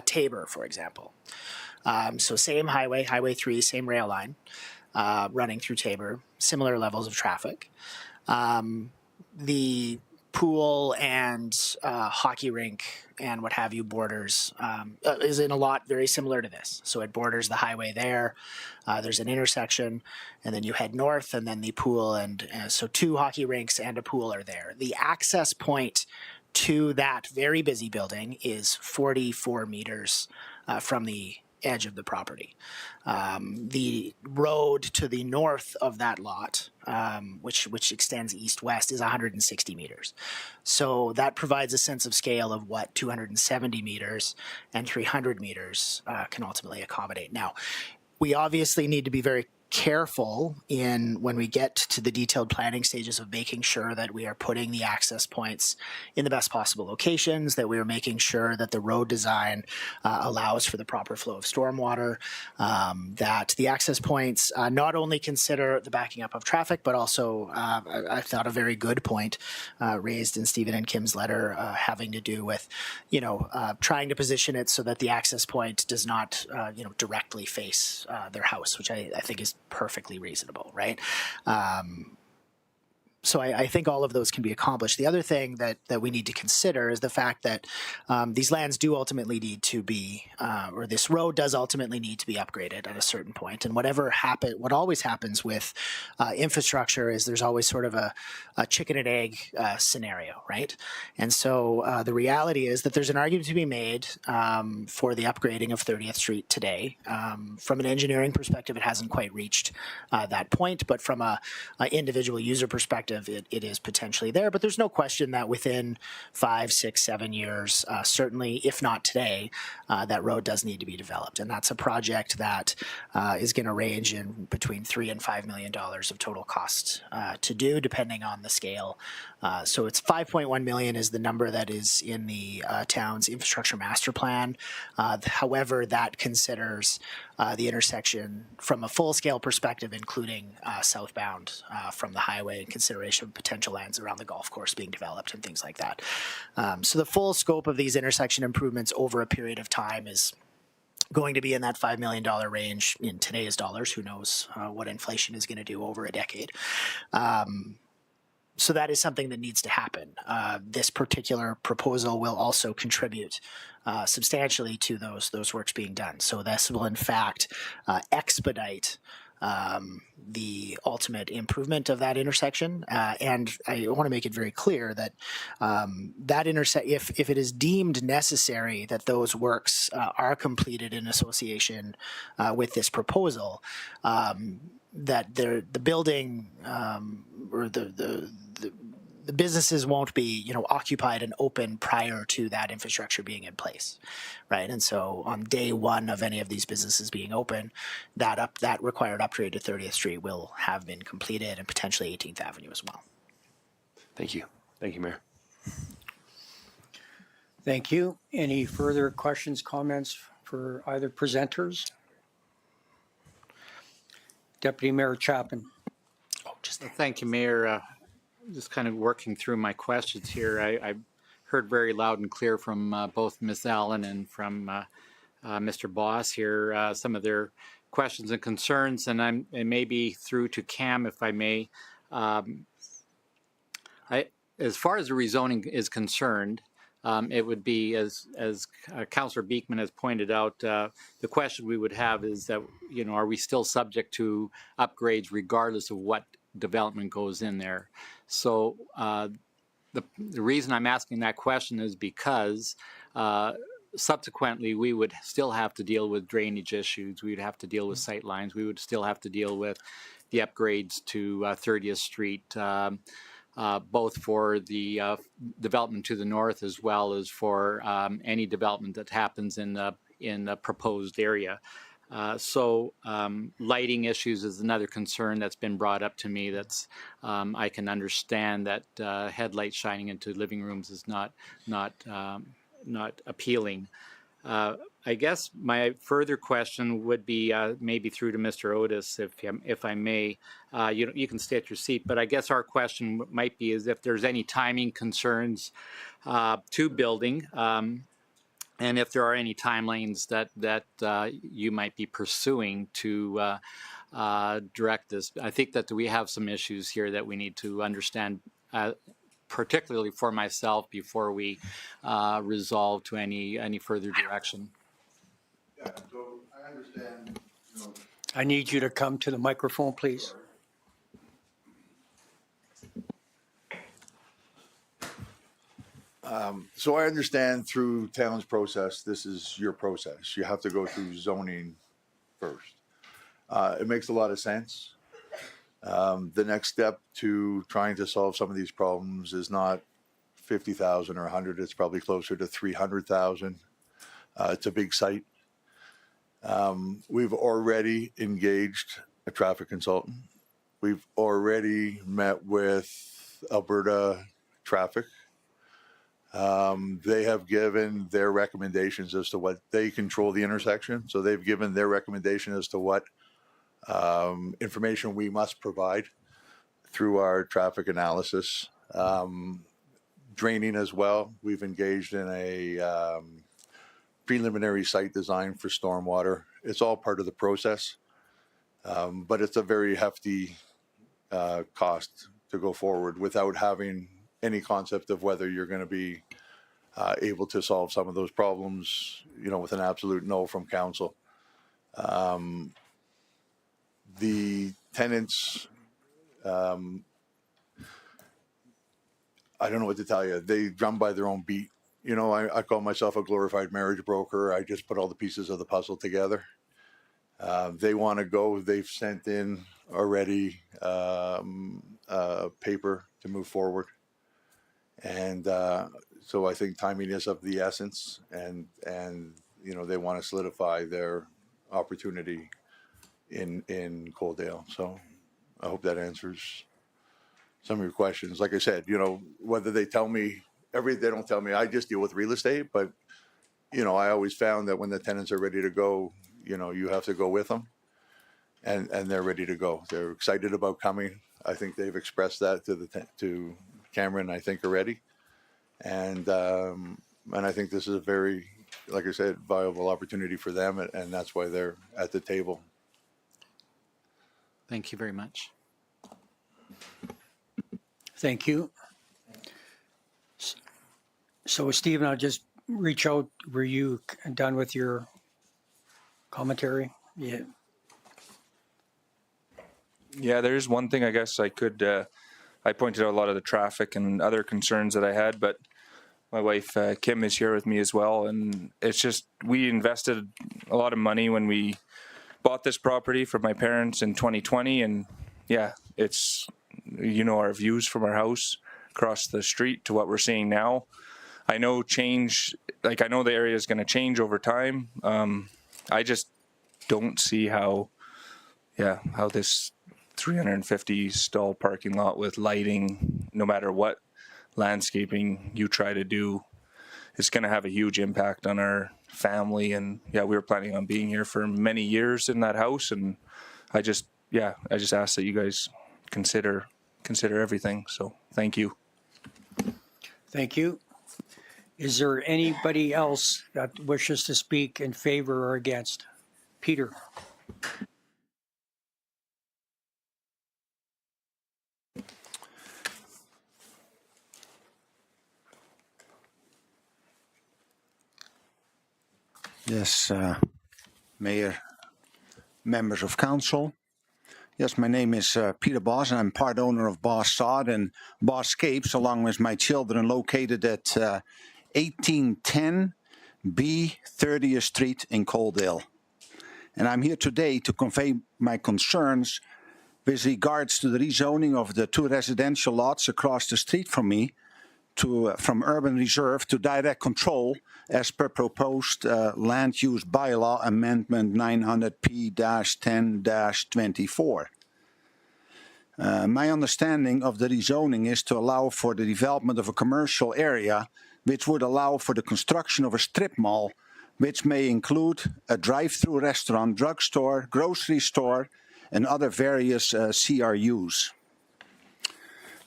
Tabor, for example, so same highway, Highway 3, same rail line running through Tabor, similar levels of traffic. The pool and hockey rink and what have you borders is in a lot very similar to this. So it borders the highway there. There's an intersection, and then you head north, and then the pool, and so 2 hockey rinks and a pool are there. The access point to that very busy building is 44 meters from the edge of the property. The road to the north of that lot, which extends east-west, is 160 meters. So that provides a sense of scale of what 270 meters and 300 meters can ultimately accommodate. Now, we obviously need to be very careful when we get to the detailed planning stages of making sure that we are putting the access points in the best possible locations, that we are making sure that the road design allows for the proper flow of stormwater, that the access points not only consider the backing up of traffic, but also I thought a very good point raised in Stephen and Kim's letter having to do with, trying to position it so that the access point does not, directly face their house, which I think is perfectly reasonable, right? So I think all of those can be accomplished. The other thing that we need to consider is the fact that these lands do ultimately need to be, or this road does ultimately need to be upgraded at a certain point. And what always happens with infrastructure is there's always sort of a chicken and egg scenario, right? And so the reality is that there's an argument to be made for the upgrading of 30th Street today. From an engineering perspective, it hasn't quite reached that point, but from an individual user perspective, perspective, it is potentially there. But there's no question that within 5, 6, 7 years, certainly, if not today, that road does need to be developed. And that's a project that is going to range in between $3 and $5 million of total cost to do, depending on the scale. So it's 5.1 million is the number that is in the town's infrastructure master plan. However, that considers the intersection from a full-scale perspective, including southbound from the highway, in consideration of potential lands around the golf course being developed and things like that. So the full scope of these intersection improvements over a period of time is going to be in that $5 million range in today's dollars. Who knows what inflation is going to do over a decade. So that is something that needs to happen. This particular proposal will also contribute substantially to those works being done. So this will, in fact, expedite the ultimate improvement of that intersection. And I want to make it very clear that if it is deemed necessary that those works are completed in association with this proposal, that the building or the businesses won't be, occupied and open prior to that infrastructure being in place, right? And so on day one of any of these businesses being open, that required upgrade to 30th Street will have been completed, and potentially 18th Avenue as well. Thank you. Thank you, Mayor. Thank you. Any further questions, comments for either presenters? Deputy Mayor Chapman. Thank you, Mayor. Just kind of working through my questions here. I heard very loud and clear from both Ms. Allen and from Mr. Boss here some of their questions and concerns, and maybe through to Cam, if I may. As far as the rezoning is concerned, it would be, as Councillor Beekman has pointed out, the question we would have is that, are we still subject to upgrades regardless of what development goes in there? So the reason I'm asking that question is because subsequently we would still have to deal with drainage issues. We would have to deal with sight lines. We would still have to deal with the upgrades to 30th Street, both for the development to the north as well as for any development that happens in the proposed area. So lighting issues is another concern that's been brought up to me. That's I can understand that headlights shining into living rooms is not appealing. I guess my further question would be maybe through to Mr. Otis, if I may. You can stay at your seat, but I guess our question might be is if there's any timing concerns to building. And if there are any timelines that you might be pursuing to direct this. I think that we have some issues here that we need to understand, particularly for myself, before we resolve to any further direction. Yeah, so I understand, I need you to come to the microphone, please. So I understand through town's process, this is your process. You have to go through zoning first. It makes a lot of sense. The next step to trying to solve some of these problems is not 50,000 or 100. It's probably closer to 300,000. It's a big site. We've already engaged a traffic consultant. We've already met with Alberta Traffic. They have given their recommendations as to what they control the intersection. So they've given their recommendation as to what information we must provide through our traffic analysis. Draining as well. We've engaged in a preliminary site design for stormwater. It's all part of the process, but it's a very hefty cost to go forward without having any concept of whether you're going to be able to solve some of those problems, with an absolute no from council. The tenants, I don't know what to tell you. They drum by their own beat. I call myself a glorified marriage broker. I just put all the pieces of the puzzle together. They want to go. They've sent in already paper to move forward. And so I think timing is of the essence, and you know, they want to solidify their opportunity in Coaldale. So I hope that answers some of your questions. Like I said, you know, whether they tell me they don't tell me, I just deal with real estate, but you know, I always found that when the tenants are ready to go, you know, you have to go with them, and they're ready to go. They're excited about coming. I think they've expressed that to Cameron, I think, already. And I think this is a very, like I said, viable opportunity for them, and that's why they're at the table. Thank you very much. Thank you. So Stephen, I'll just reach out. Were you done with your commentary? Yeah. Yeah, there's one thing I guess I could, I pointed out a lot of the traffic and other concerns that I had, but my wife, Kim, is here with me as well. And it's just, we invested a lot of money when we bought this property from my parents in 2020. And yeah, it's, you know, our views from our house across the street to what we're seeing now. I know change, like I know the area is going to change over time. I just don't see how this 350 stall parking lot with lighting, no matter what landscaping you try to do, is going to have a huge impact on our family. And yeah, we were planning on being here for many years in that house. And I just ask that you guys consider everything. So thank you. Thank you. Is there anybody else that wishes to speak in favor or against? Peter. Yes, Mayor, members of council. Yes, my name is Peter Boss, and I'm part owner of Boss Sod and Boss Scapes, along with my children, located at 1810 B 30th Street in Coaldale. And I'm here today to convey my concerns with regards to the rezoning of the 2 residential lots across the street from me from urban reserve to direct control as per proposed land use bylaw amendment 900P-10-24. My understanding of the rezoning is to allow for the development of a commercial area which would allow for the construction of a strip mall, which may include a drive-through restaurant, drugstore, grocery store, and other various CRUs.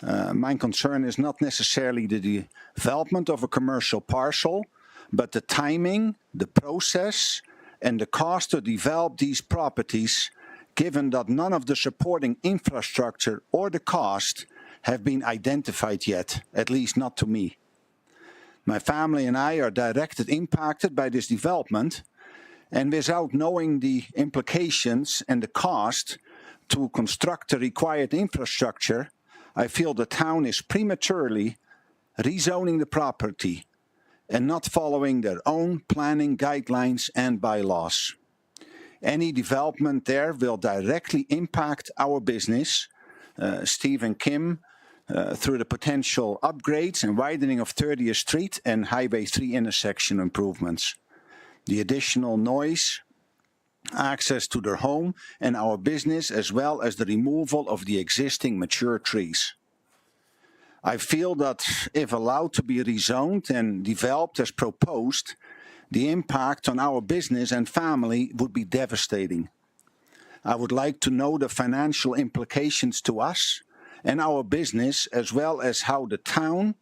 My concern is not necessarily the development of a commercial parcel, but the timing, the process, and the cost to develop these properties, given that none of the supporting infrastructure or the cost have been identified yet, at least not to me. My family and I are directly impacted by this development, and without knowing the implications and the cost to construct the required infrastructure, I feel the town is prematurely rezoning the property and not following their own planning guidelines and bylaws. Any development there will directly impact our business, Steve and Kim, through the potential upgrades and widening of 30th Street and Highway 3 intersection improvements. The additional noise, access to their home and our business, as well as the removal of the existing mature trees. I feel that if allowed to be rezoned and developed as proposed, the impact on our business and family would be devastating. I would like to know the financial implications to us and our business, as well as how the town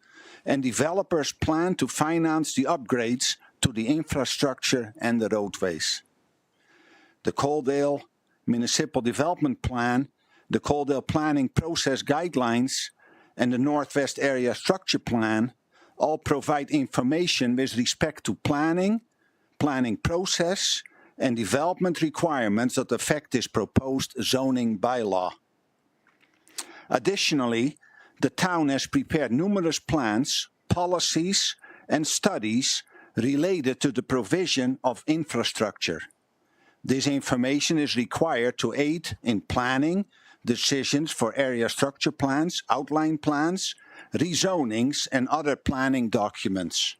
and developers plan to finance the upgrades to the infrastructure and the roadways. The Coaldale Municipal Development Plan, the Coaldale Planning Process Guidelines, and the Northwest Area Structure Plan all provide information with respect to planning process, and development requirements that affect this proposed zoning bylaw. Additionally, the town has prepared numerous plans, policies, and studies related to the provision of infrastructure. This information is required to aid in planning, decisions for area structure plans, outline plans, rezonings, and other planning documents.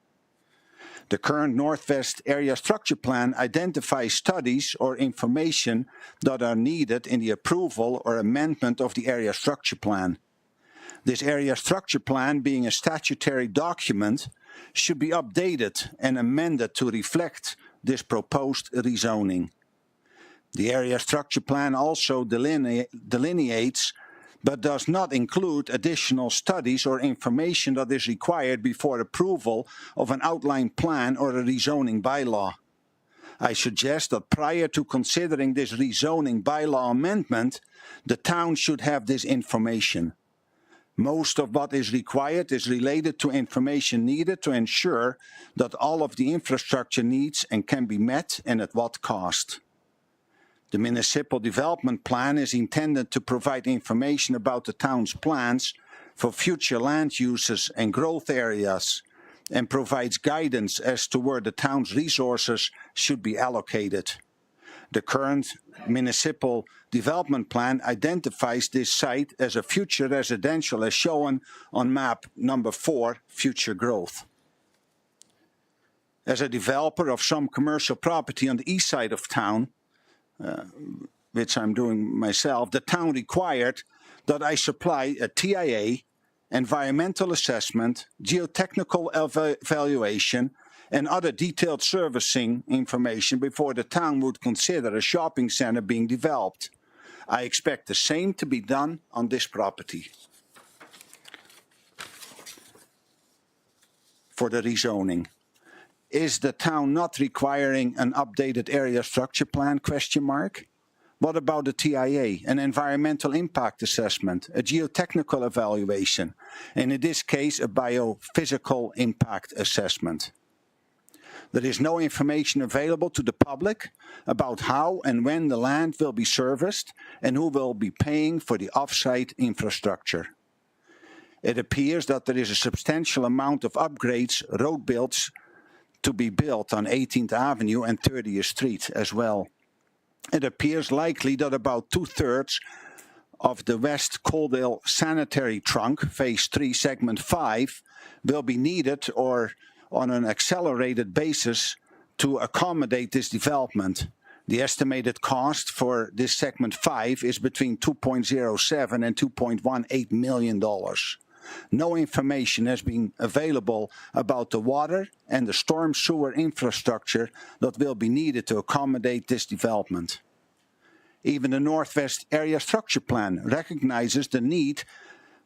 The current Northwest Area Structure Plan identifies studies or information that are needed in the approval or amendment of the Area Structure Plan. This Area Structure Plan, being a statutory document, should be updated and amended to reflect this proposed rezoning. The Area Structure Plan also delineates but does not include additional studies or information that is required before approval of an outline plan or a rezoning bylaw. I suggest that prior to considering this rezoning bylaw amendment, the town should have this information. Most of what is required is related to information needed to ensure that all of the infrastructure needs and can be met and at what cost. The municipal development plan is intended to provide information about the town's plans for future land uses and growth areas and provides guidance as to where the town's resources should be allocated. The current municipal development plan identifies this site as a future residential as shown on map number 4, future growth. As a developer of some commercial property on the east side of town, which I'm doing myself, the town required that I supply a TIA, environmental assessment, geotechnical evaluation, and other detailed servicing information before the town would consider a shopping center being developed. I expect the same to be done on this property. For the rezoning. Is the town not requiring an updated area structure plan? What about the TIA, an environmental impact assessment, a geotechnical evaluation, and in this case, a biophysical impact assessment? There is no information available to the public about how and when the land will be serviced and who will be paying for the off-site infrastructure. It appears that there is a substantial amount of upgrades, road builds, to be built on 18th Avenue and 30th Street as well. It appears likely that about 2/3 of the West Coaldale Sanitary Trunk, Phase 3, Segment 5, will be needed or on an accelerated basis to accommodate this development. The estimated cost for this Segment 5 is between $2.07 and $2.18 million. No information has been available about the water and the storm sewer infrastructure that will be needed to accommodate this development. Even the Northwest Area Structure Plan recognizes the need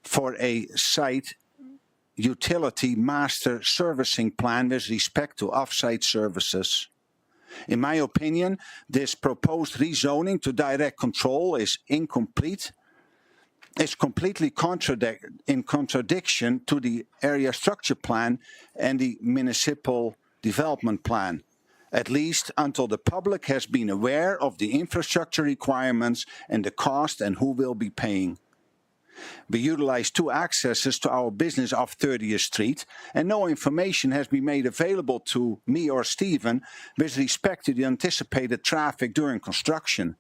for a site utility master servicing plan with respect to off-site services. In my opinion, this proposed rezoning to direct control is incomplete. It's completely in contradiction to the area structure plan and the municipal development plan, at least until the public has been aware of the infrastructure requirements and the cost and who will be paying. We utilize 2 accesses to our business off 30th Street, and no information has been made available to me or Stephen with respect to the anticipated traffic during construction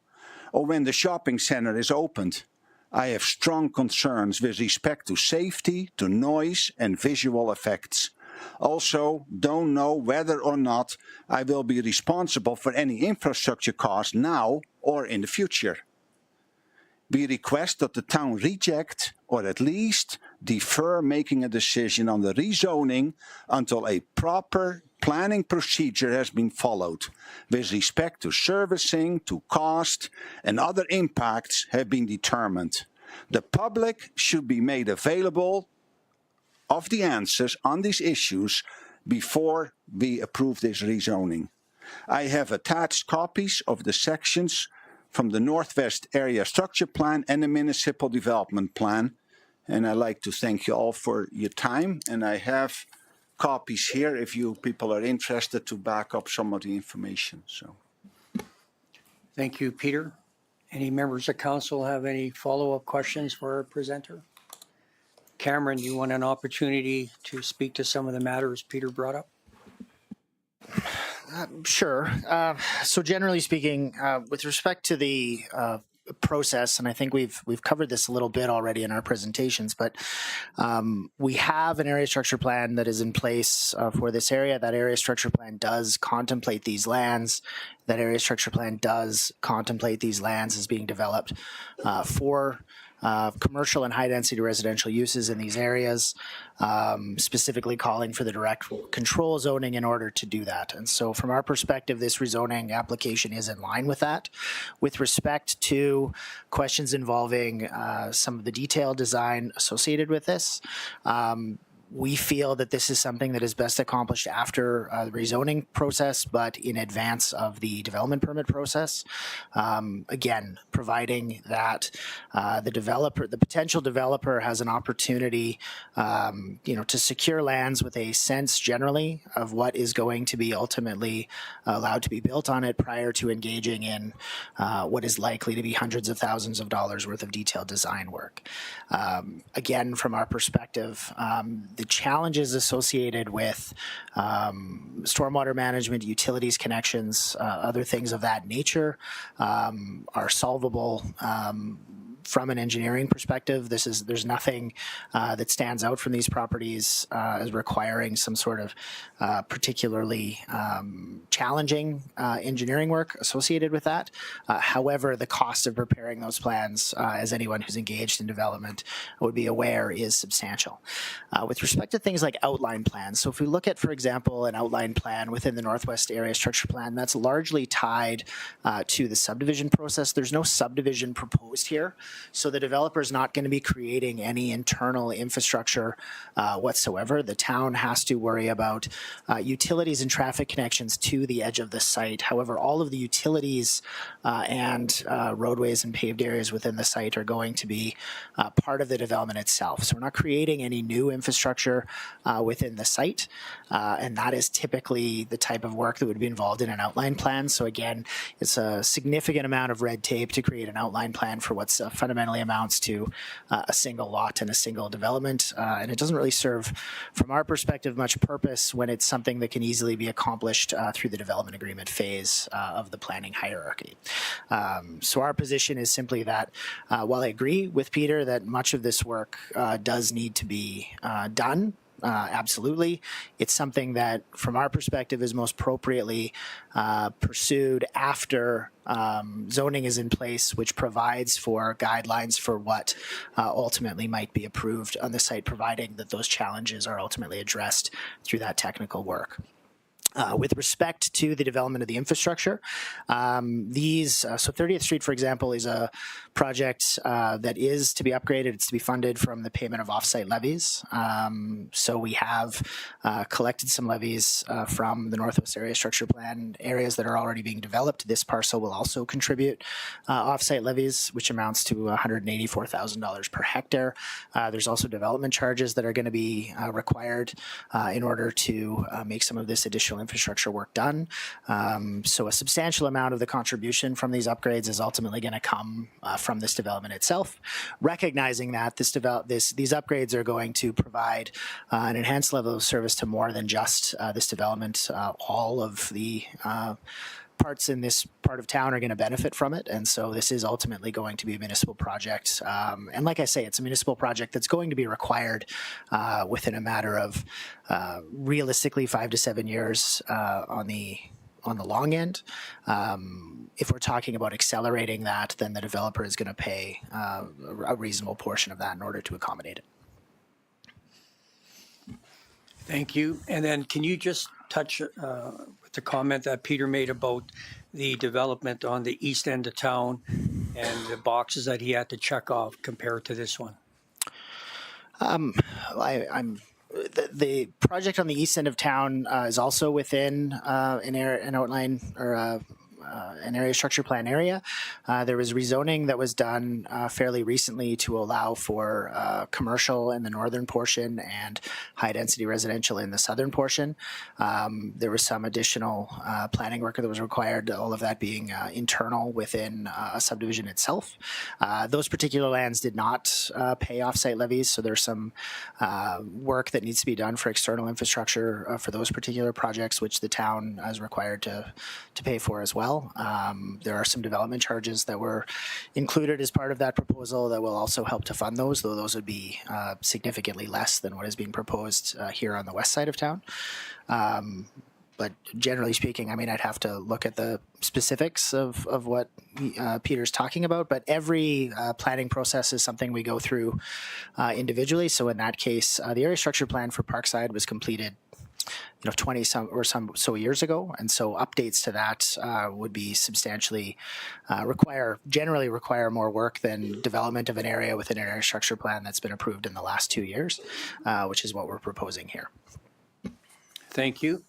or when the shopping center is opened. I have strong concerns with respect to safety, to noise, and visual effects. Also, don't know whether or not I will be responsible for any infrastructure costs now or in the future. We request that the town reject or at least defer making a decision on the rezoning until a proper planning procedure has been followed with respect to servicing, to cost, and other impacts have been determined. The public should be made available of the answers on these issues before we approve this rezoning. I have attached copies of the sections from the Northwest Area Structure Plan and the Municipal Development Plan, and I'd like to thank you all for your time, and I have copies here if you people are interested to back up some of the information. So, Thank you, Peter. Any members of council have any follow-up questions for our presenter? Cameron, you want an opportunity to speak to some of the matters Peter brought up? Sure. So generally speaking, with respect to the process, and I think we've covered this a little bit already in our presentations, but we have an area structure plan that is in place for this area. That area structure plan does contemplate these lands. That area structure plan does contemplate these lands as being developed for commercial and high-density residential uses in these areas, specifically calling for the direct control zoning in order to do that. And so from our perspective, this rezoning application is in line with that. With respect to questions involving some of the detailed design associated with this, we feel that this is something that is best accomplished after the rezoning process, but in advance of the development permit process. Again, providing that the potential developer has an opportunity, to secure lands with a sense generally of what is going to be ultimately allowed to be built on it prior to engaging in what is likely to be hundreds of thousands of dollars worth of detailed design work. Again, from our perspective, the challenges associated with stormwater management, utilities connections, other things of that nature are solvable from an engineering perspective. There's nothing that stands out from these properties as requiring some sort of particularly challenging engineering work associated with that. However, the cost of preparing those plans, as anyone who's engaged in development would be aware, is substantial. With respect to things like outline plans, so if we look at, for example, an outline plan within the Northwest Area Structure Plan, that's largely tied to the subdivision process. There's no subdivision proposed here. So the developer is not going to be creating any internal infrastructure whatsoever. The town has to worry about utilities and traffic connections to the edge of the site. However, all of the utilities and roadways and paved areas within the site are going to be part of the development itself. So we're not creating any new infrastructure within the site, and that is typically the type of work that would be involved in an outline plan. So again, it's a significant amount of red tape to create an outline plan for what's fundamentally amounts to a single lot and a single development, and it doesn't really serve, from our perspective, much purpose when it's something that can easily be accomplished through the development agreement phase of the planning hierarchy. So our position is simply that while I agree with Peter that much of this work does need to be done, absolutely, it's something that, from our perspective, is most appropriately pursued after zoning is in place, which provides for guidelines for what ultimately might be approved on the site, providing that those challenges are ultimately addressed through that technical work. With respect to the development of the infrastructure, so 30th Street, for example, is a project that is to be upgraded. It's to be funded from the payment of offsite levies. So we have collected some levies from the Northwest Area Structure Plan areas that are already being developed. This parcel will also contribute offsite levies, which amounts to $184,000 per hectare. There's also development charges that are going to be required in order to make some of this additional infrastructure work done. So a substantial amount of the contribution from these upgrades is ultimately going to come from this development itself, recognizing that these upgrades are going to provide an enhanced level of service to more than just this development. All of the parts in this part of town are going to benefit from it, and so this is ultimately going to be a municipal project. And like I say, it's a municipal project that's going to be required within a matter of realistically 5 to 7 years on the long end. If we're talking about accelerating that, then the developer is going to pay a reasonable portion of that in order to accommodate it. Thank you. And then can you just touch with the comment that Peter made about the development on the east end of town and the boxes that he had to check off compared to this one? The project on the east end of town is also within an outline or an area structure plan area. There was rezoning that was done fairly recently to allow for commercial in the northern portion and high density residential in the southern portion. There was some additional planning work that was required, all of that being internal within a subdivision itself. Those particular lands did not pay offsite levies, so there's some work that needs to be done for external infrastructure for those particular projects, which the town is required to pay for as well. well. There are some development charges that were included as part of that proposal that will also help to fund those, though those would be significantly less than what is being proposed here on the west side of town. But generally speaking, I mean, I'd have to look at the specifics of what Peter's talking about. But every planning process is something we go through individually. So in that case, the area structure plan for Parkside was completed 20 some years ago, and so updates to that would be substantially generally require more work than development of an area within an area structure plan that's been approved in the last 2 years, which is what we're proposing here. Thank you.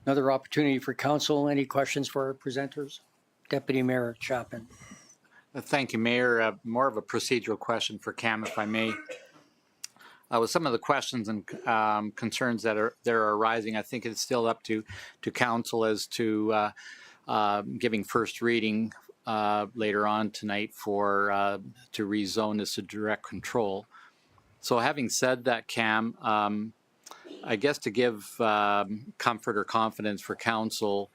Another opportunity for council. Any questions for our presenters? Deputy Mayor Chapman. Thank you, Mayor. More of a procedural question for Cam, if I may. With some of the questions and concerns that are arising, I think it's still up to council as to giving first reading later on tonight to rezone this to direct control. So having said that, Cam, I guess to give comfort or confidence for council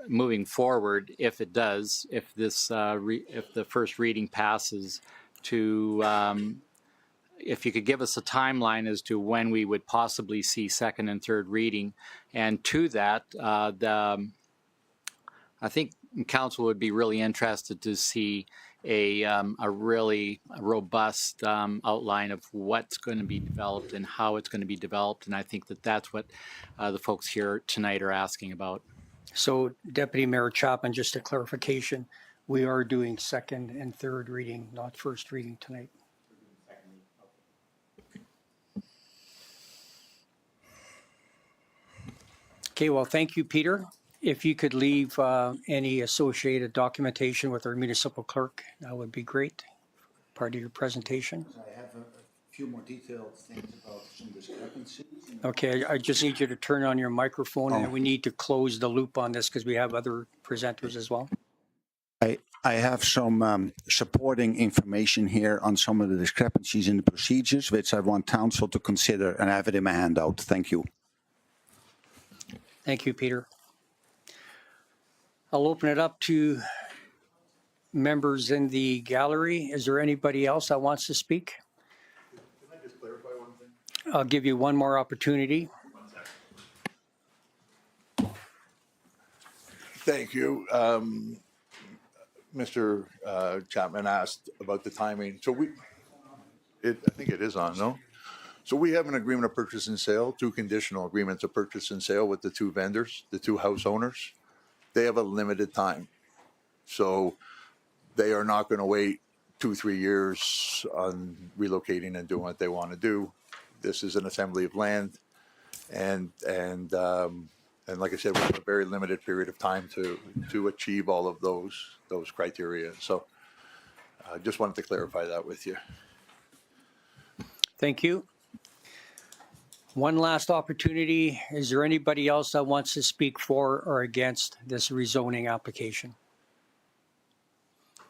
moving forward, if the first reading passes, if you could give us a timeline as to when we would possibly see second and third reading, and to that, I think council would be really interested to see a really robust outline of what's going to be developed and how it's going to be developed, and I think that's what the folks here tonight are asking about. So Deputy Mayor Chapman, just a clarification, we are doing second and third reading, not first reading tonight. Okay, well, thank you, Peter. If you could leave any associated documentation with our municipal clerk, that would be great. Part of your presentation. I have a few more detailed things about some discrepancies. Okay, I just need you to turn on your microphone, and we need to close the loop on this because we have other presenters as well. I have some supporting information here on some of the discrepancies in the procedures, which I want council to consider, and I have it in my handout. Thank you. Thank you, Peter. I'll open it up to members in the gallery. Is there anybody else that wants to speak? Can I just clarify one thing? I'll give you one more opportunity. Thank you. Mr. Chapman asked about the timing. So I think it is on, no? So we have an agreement of purchase and sale, 2 conditional agreements of purchase and sale with the 2 vendors, the 2 house owners. They have a limited time. So they are not going to wait 2-3 years on relocating and doing what they want to do. This is an assembly of land. And like I said, we have a very limited period of time to achieve all of those criteria. So I just wanted to clarify that with you. Thank you. One last opportunity. Is there anybody else that wants to speak for or against this rezoning application?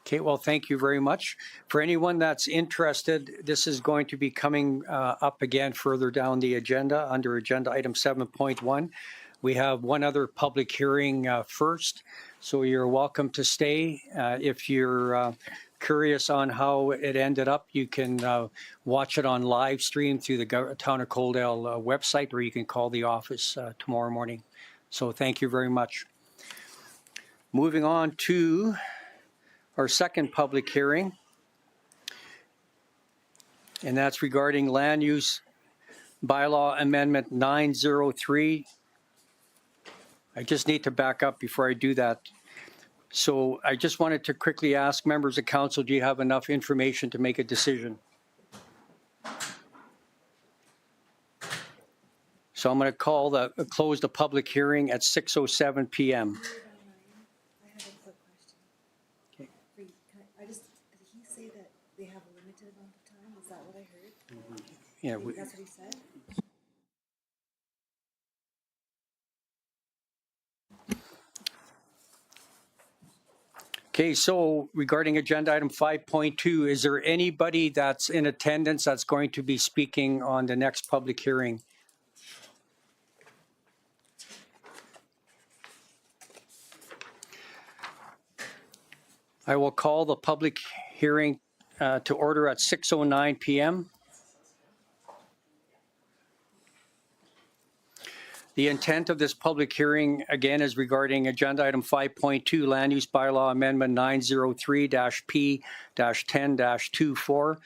Okay, well, thank you very much. For anyone that's interested, this is going to be coming up again further down the agenda under agenda item 7.1. We have one other public hearing first, so you're welcome to stay. If you're curious on how it ended up, you can watch it on live stream through the Town of Coaldale website, or you can call the office tomorrow morning. So thank you very much. Moving on to our second public hearing, and that's regarding land use bylaw amendment 903. I just need to back up before I do that. So I just wanted to quickly ask members of council, do you have enough information to make a decision? So I'm going to close the public hearing at 6:07 p.m. I have a quick question. Did he say that they have a limited amount of time? Is that what I heard? Yeah, That's what he said? Okay, so regarding agenda item 5.2, is there anybody that's in attendance that's going to be speaking on the next public hearing? I will call the public hearing to order at 6:09 p.m. The intent of this public hearing, again, is regarding Agenda Item 5.2, Land Use Bylaw Amendment 903-P-10-24,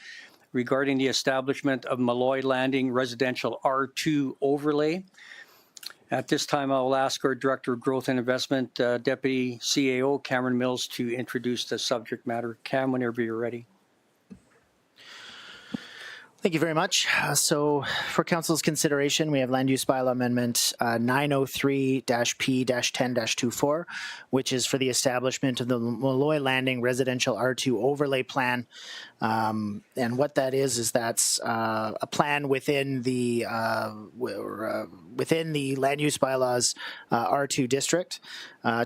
regarding the establishment of Malloy Landing Residential R2 overlay. At this time, I will ask our Director of Growth and Investment, Deputy CAO Cameron Mills, to introduce the subject matter. Cam, whenever you're ready. Thank you very much. So for Council's consideration, we have Land Use Bylaw Amendment 903-P-10-24, which is for the establishment of the Malloy Landing Residential R2 Overlay Plan. And what that is that's a plan within the Land Use Bylaws R2 district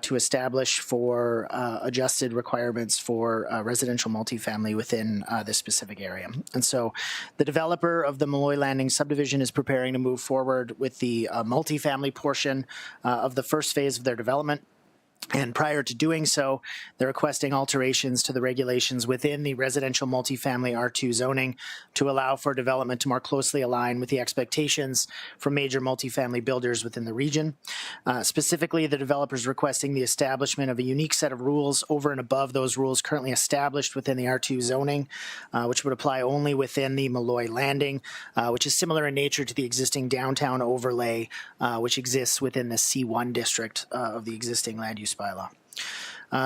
to establish for adjusted requirements for residential multifamily within this specific area. And so the developer of the Malloy Landing subdivision is preparing to move forward with the multifamily portion of the first phase of their development. And prior to doing so, they're requesting alterations to the regulations within the residential multifamily R2 zoning to allow for development to more closely align with the expectations from major multifamily builders within the region. Specifically, the developers requesting the establishment of a unique set of rules over and above those rules currently established within the R2 zoning, which would apply only within the Malloy Landing, which is similar in nature to the existing downtown overlay, which exists within the C1 district of the existing land use bylaw.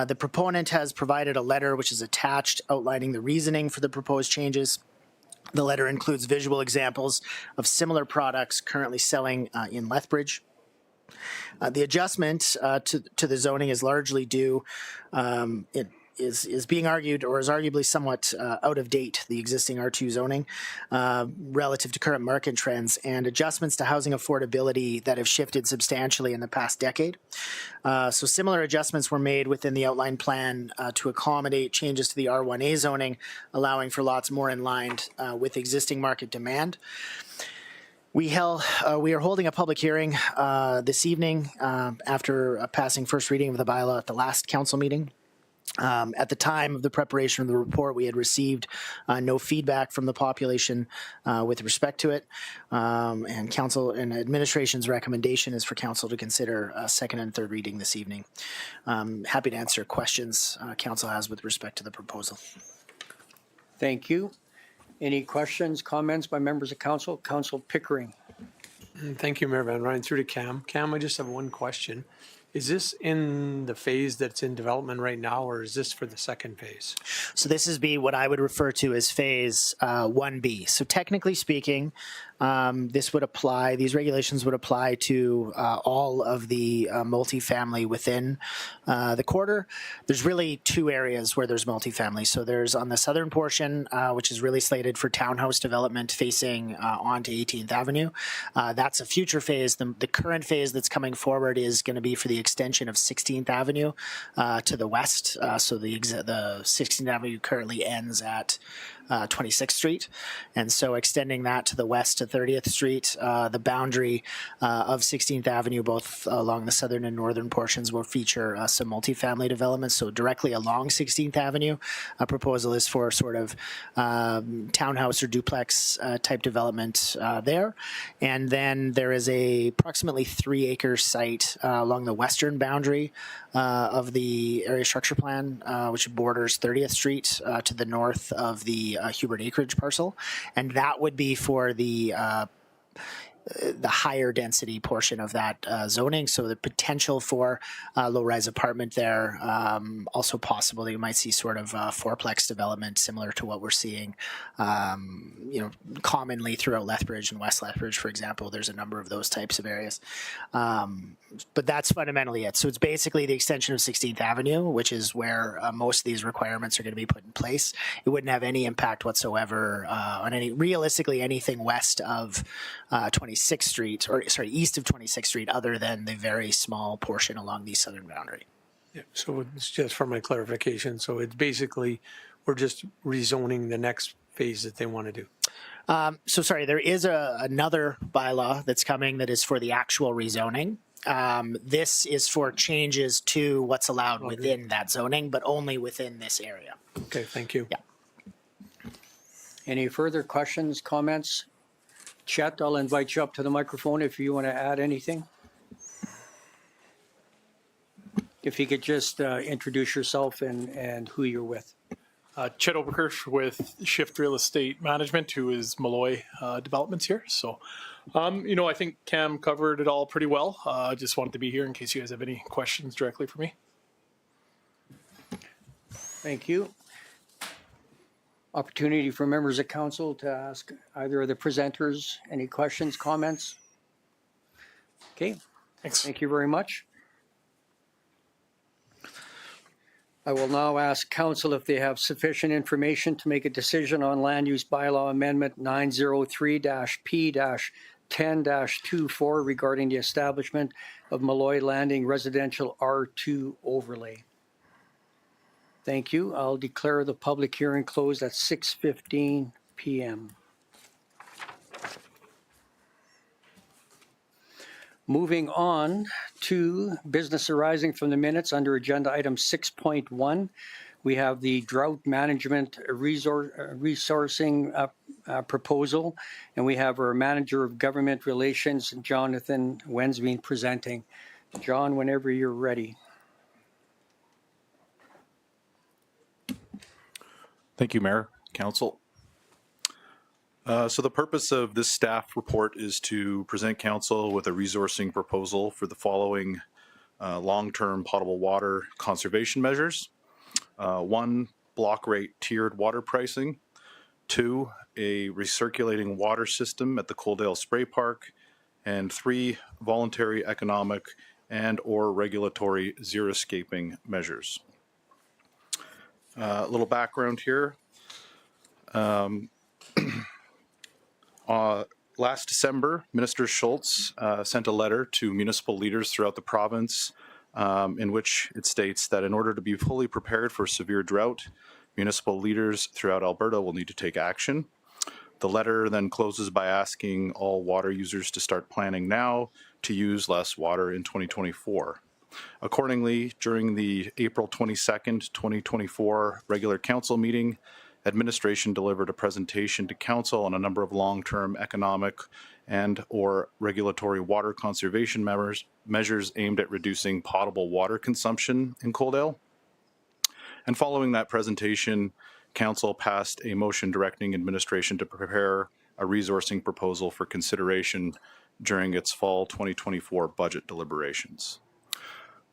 The proponent has provided a letter which is attached outlining the reasoning for the proposed changes. The letter includes visual examples of similar products currently selling in Lethbridge. The adjustment to the zoning is largely due, is being argued or is arguably somewhat out of date, the existing R2 zoning, relative to current market trends and adjustments to housing affordability that have shifted substantially in the past decade. So similar adjustments were made within the outline plan to accommodate changes to the R1A zoning, allowing for lots more in line with existing market demand. We are holding a public hearing this evening after passing first reading of the bylaw at the last council meeting. At the time of the preparation of the report, we had received no feedback from the population with respect to it, and council and administration's recommendation is for council to consider second and third reading this evening. Happy to answer questions council has with respect to the proposal. Thank you. Any questions, comments by members of council? Council Pickering. Thank you, Mayor Van Rijn. Through to Cam. Cam, I just have one question. Is this in the phase that's in development right now, or is this for the second phase? So this is what I would refer to as phase 1B. So technically speaking, these regulations would apply to all of the multifamily within the quarter. There's really two areas where there's multifamily. So there's on the southern portion, which is really slated for townhouse development facing onto 18th Avenue. That's a future phase. The current phase that's coming forward is going to be for the extension of 16th Avenue to the west. So the 16th Avenue currently ends at 26th Street. And so extending that to the west to 30th Street, the boundary of 16th Avenue, both along the southern and northern portions, will feature some multifamily developments. So directly along 16th Avenue, a proposal is for sort of townhouse or duplex type development there. And then there is a approximately 3-acre site along the western boundary of the area structure plan, which borders 30th Street to the north of the Hubert acreage parcel, and that would be for the higher density portion of that zoning. So the potential for low-rise apartment there, also possible that you might see sort of fourplex development similar to what we're seeing, commonly throughout Lethbridge and West Lethbridge, for example. There's a number of those types of areas. But that's fundamentally it. So it's basically the extension of 16th Avenue, which is where most of these requirements are going to be put in place. It wouldn't have any impact whatsoever on realistically anything west of 26th Street, east of 26th Street, other than the very small portion along the southern boundary. Yeah, so it's just for my clarification. So it's basically, we're just rezoning the next phase that they want to do. There is another bylaw that's coming that is for the actual rezoning. This is for changes to what's allowed within that zoning, but only within this area. Okay, thank you. Yeah. Any further questions, comments? Chet, I'll invite you up to the microphone if you want to add anything. If you could just introduce yourself and who you're with. Chet Oberkirch with Shift Real Estate Management, who is Malloy Developments here. So, I think Cam covered it all pretty well. I just wanted to be here in case you guys have any questions directly for me. Thank you. Opportunity for members of council to ask either of the presenters any questions, comments? Okay, Thanks. thank you very much. I will now ask council if they have sufficient information to make a decision on land use bylaw amendment 903-P-10-24 regarding the establishment of Malloy Landing Residential R2 overlay. Thank you. I'll declare the public hearing closed at 6:15 p.m. Moving on to business arising from the minutes under agenda item 6.1, we have the drought management resourcing proposal, and we have our manager of government relations, Jonathan Wensveen, presenting. John, whenever you're ready. Thank you, Mayor, Council. So the purpose of this staff report is to present Council with a resourcing proposal for the following long-term potable water conservation measures. 1, block rate tiered water pricing. 2, a recirculating water system at the Coaldale Spray Park. And 3, voluntary economic and or regulatory xeriscaping measures. A little background here. Last December, Minister Schultz sent a letter to municipal leaders throughout the province in which it states that in order to be fully prepared for severe drought, municipal leaders throughout Alberta will need to take action. The letter then closes by asking all water users to start planning now to use less water in 2024. Accordingly, during the April 22nd, 2024 regular council meeting, administration delivered a presentation to council on a number of long-term economic and or regulatory water conservation measures aimed at reducing potable water consumption in Coaldale. And following that presentation, council passed a motion directing administration to prepare a resourcing proposal for consideration during its fall 2024 budget deliberations.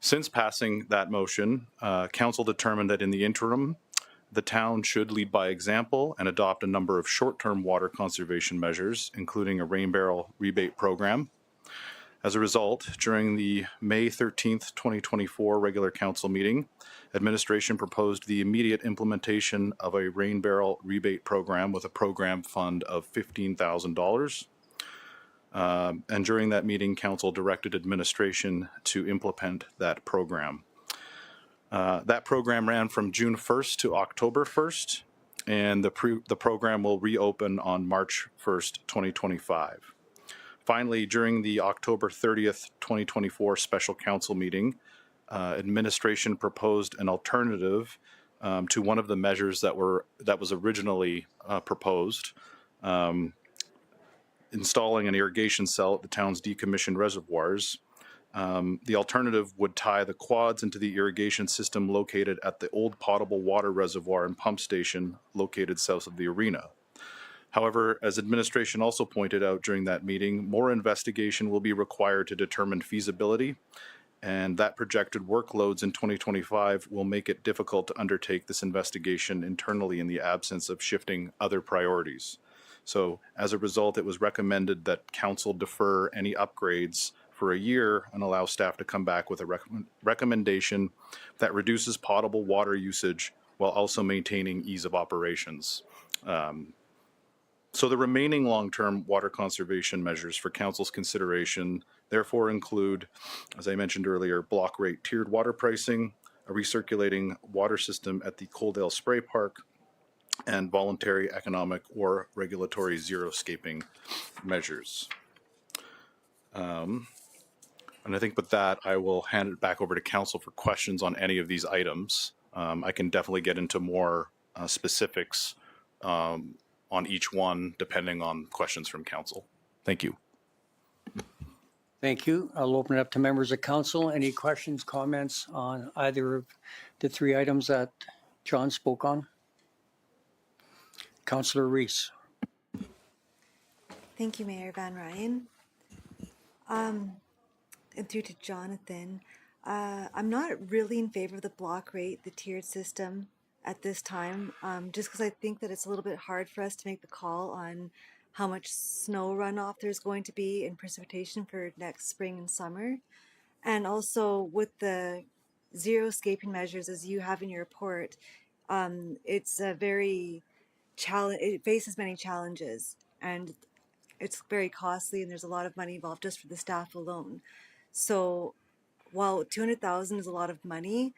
Since passing that motion, council determined that in the interim, the town should lead by example and adopt a number of short-term water conservation measures, including a rain barrel rebate program. As a result, during the May 13th, 2024 regular council meeting, administration proposed the immediate implementation of a rain barrel rebate program with a program fund of $15,000. And during that meeting, council directed administration to implement that program. That program ran from June 1st to October 1st, and the program will reopen on March 1st, 2025. Finally, during the October 30th, 2024 special council meeting, administration proposed an alternative to one of the measures that was originally proposed, installing an irrigation cell at the town's decommissioned reservoirs. The alternative would tie the quads into the irrigation system located at the old potable water reservoir and pump station located south of the arena. However, as administration also pointed out during that meeting, more investigation will be required to determine feasibility, and that projected workloads in 2025 will make it difficult to undertake this investigation internally in the absence of shifting other priorities. So as a result, it was recommended that council defer any upgrades for a year and allow staff to come back with a recommendation that reduces potable water usage while also maintaining ease of operations. So the remaining long-term water conservation measures for council's consideration therefore include, as I mentioned earlier, block rate tiered water pricing, a recirculating water system at the Coaldale Spray Park, and voluntary economic or regulatory xeriscaping measures. And I think with that, I will hand it back over to council for questions on any of these items. I can definitely get into more specifics on each one, depending on questions from council. Thank you. Thank you. I'll open it up to members of council. Any questions, comments on either of the three items that John spoke on? Councillor Reese. Thank you, Mayor Van Rijn. And through to Jonathan, I'm not really in favor of the block rate, the tiered system at this time, just because I think that it's a little bit hard for us to make the call on how much snow runoff there's going to be in precipitation for next spring and summer. And also with the zero escaping measures, as you have in your report, it's a very it faces many challenges, and it's very costly, and there's a lot of money involved just for the staff alone. So while 200,000 is a lot of money,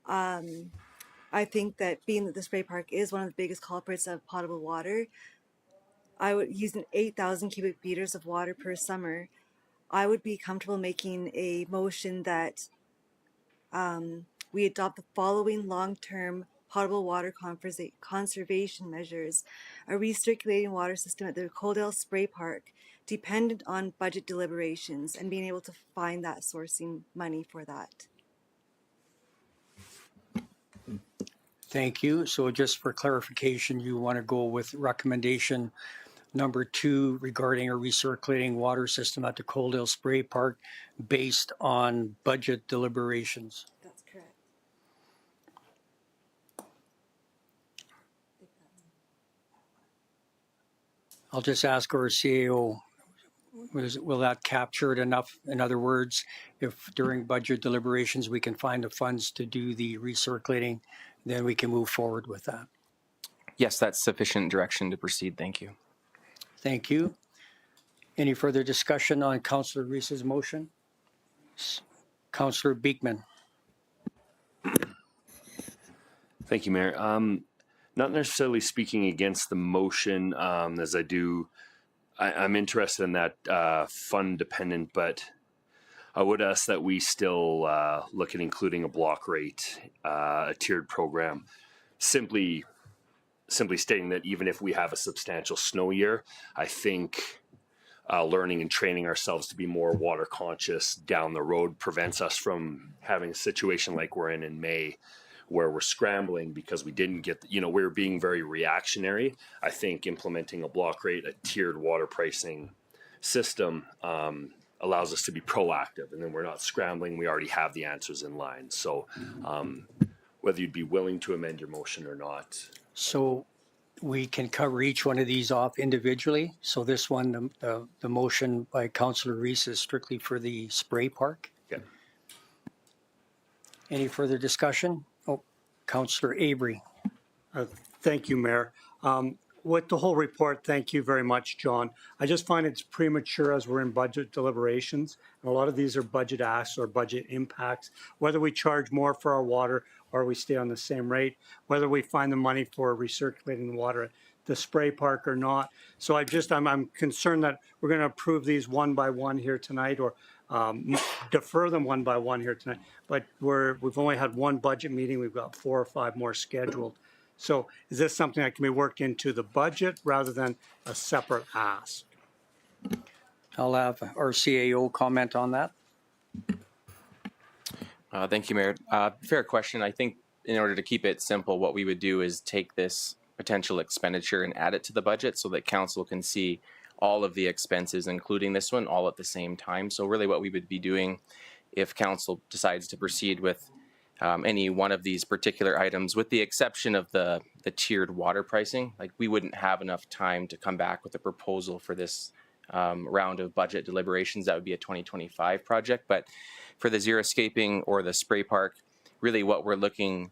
I think that being that the spray park is one of the biggest culprits of potable water, I would use 8,000 cubic meters of water per summer. I would be comfortable making a motion that we adopt the following long-term potable water conservation measures: a recirculating water system at the Coaldale Spray Park, dependent on budget deliberations and being able to find that sourcing money for that. Thank you. So just for clarification, you want to go with recommendation number 2 regarding a recirculating water system at the Coaldale Spray Park based on budget deliberations. That's correct. I'll just ask our CAO, will that capture it enough? In other words, if during budget deliberations we can find the funds to do the recirculating, then we can move forward with that. Yes, that's sufficient direction to proceed. Thank you. Thank you. Any further discussion on Councillor Reese's motion? Councillor Beekman. Thank you, Mayor. Not necessarily speaking against the motion, as I'm interested in that fund dependent, but I would ask that we still look at including a block rate, a tiered program, simply stating that even if we have a substantial snow year, I think learning and training ourselves to be more water conscious down the road prevents us from having a situation like we're in May, where we're scrambling because we didn't get, we're being very reactionary. I think implementing a block rate, a tiered water pricing system allows us to be proactive, and then we're not scrambling. We already have the answers in line. So whether you'd be willing to amend your motion or not. So we can cover each one of these off individually. So this one, the motion by Councillor Reese is strictly for the spray park. Okay. Any further discussion? Oh, Councillor Avery. Thank you, Mayor. With the whole report, thank you very much, John. I just find it's premature as we're in budget deliberations. And a lot of these are budget asks or budget impacts, whether we charge more for our water or we stay on the same rate, whether we find the money for recirculating water at the spray park or not. So I'm concerned that we're going to approve these one by one here tonight, or defer them one by one here tonight. But we've only had one budget meeting. We've got 4 or 5 more scheduled. So is this something that can be worked into the budget rather than a separate ask? I'll have our CAO comment on that. Thank you, Mayor. Fair question. I think in order to keep it simple, what we would do is take this potential expenditure and add it to the budget so that council can see all of the expenses, including this one, all at the same time. So really what we would be doing if council decides to proceed with any one of these particular items, with the exception of the tiered water pricing, like we wouldn't have enough time to come back with a proposal for this round of budget deliberations. That would be a 2025 project. But for the zero escaping or the spray park, really what we're looking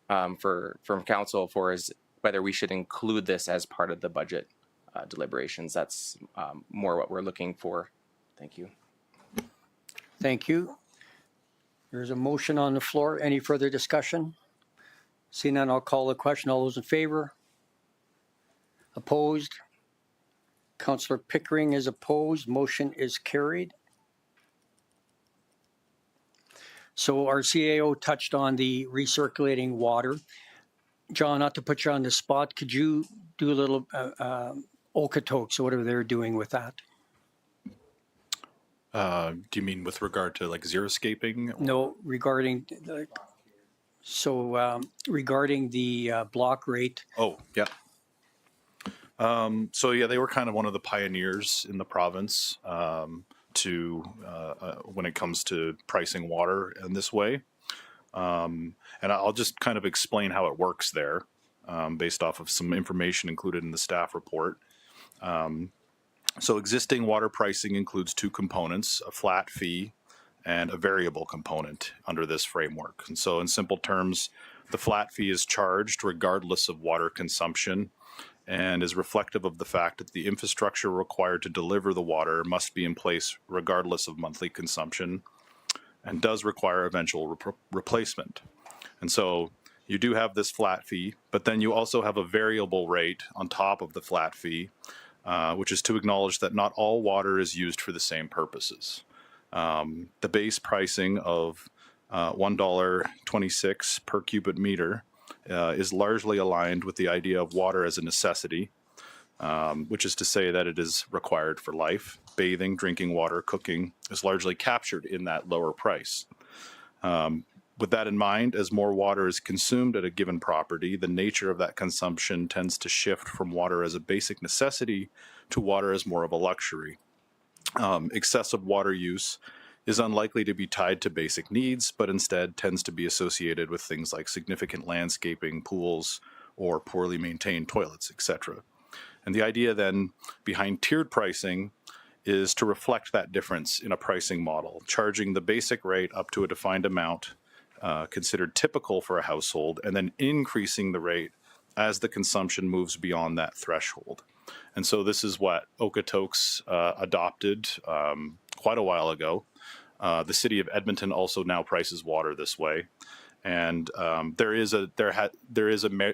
from council for is whether we should include this as part of the budget deliberations. That's more what we're looking for. Thank you. Thank you. There's a motion on the floor. Any further discussion? Seeing none, I'll call the question. All those in favor? Opposed? Councillor Pickering is opposed. Motion is carried. So our CAO touched on the recirculating water. John, not to put you on the spot, could you do a little Okotoks, so whatever they're doing with that? Do you mean with regard to like xeriscaping? No, regarding regarding the block rate. Oh, yeah. So yeah, they were kind of one of the pioneers in the province when it comes to pricing water in this way. And I'll just kind of explain how it works there based off of some information included in the staff report. So existing water pricing includes two components, a flat fee and a variable component under this framework. And so in simple terms, the flat fee is charged regardless of water consumption and is reflective of the fact that the infrastructure required to deliver the water must be in place regardless of monthly consumption and does require eventual replacement. And so you do have this flat fee, but then you also have a variable rate on top of the flat fee, which is to acknowledge that not all water is used for the same purposes. The base pricing of $1.26 per cubic meter is largely aligned with the idea of water as a necessity, which is to say that it is required for life. Bathing, drinking water, cooking is largely captured in that lower price. With that in mind, as more water is consumed at a given property, the nature of that consumption tends to shift from water as a basic necessity to water as more of a luxury. Excessive water use is unlikely to be tied to basic needs, but instead tends to be associated with things like significant landscaping, pools, or poorly maintained toilets, etc. And the idea then behind tiered pricing is to reflect that difference in a pricing model, charging the basic rate up to a defined amount considered typical for a household, and then increasing the rate as the consumption moves beyond that threshold. And so this is what Okotoks adopted quite a while ago. The city of Edmonton also now prices water this way, and there is a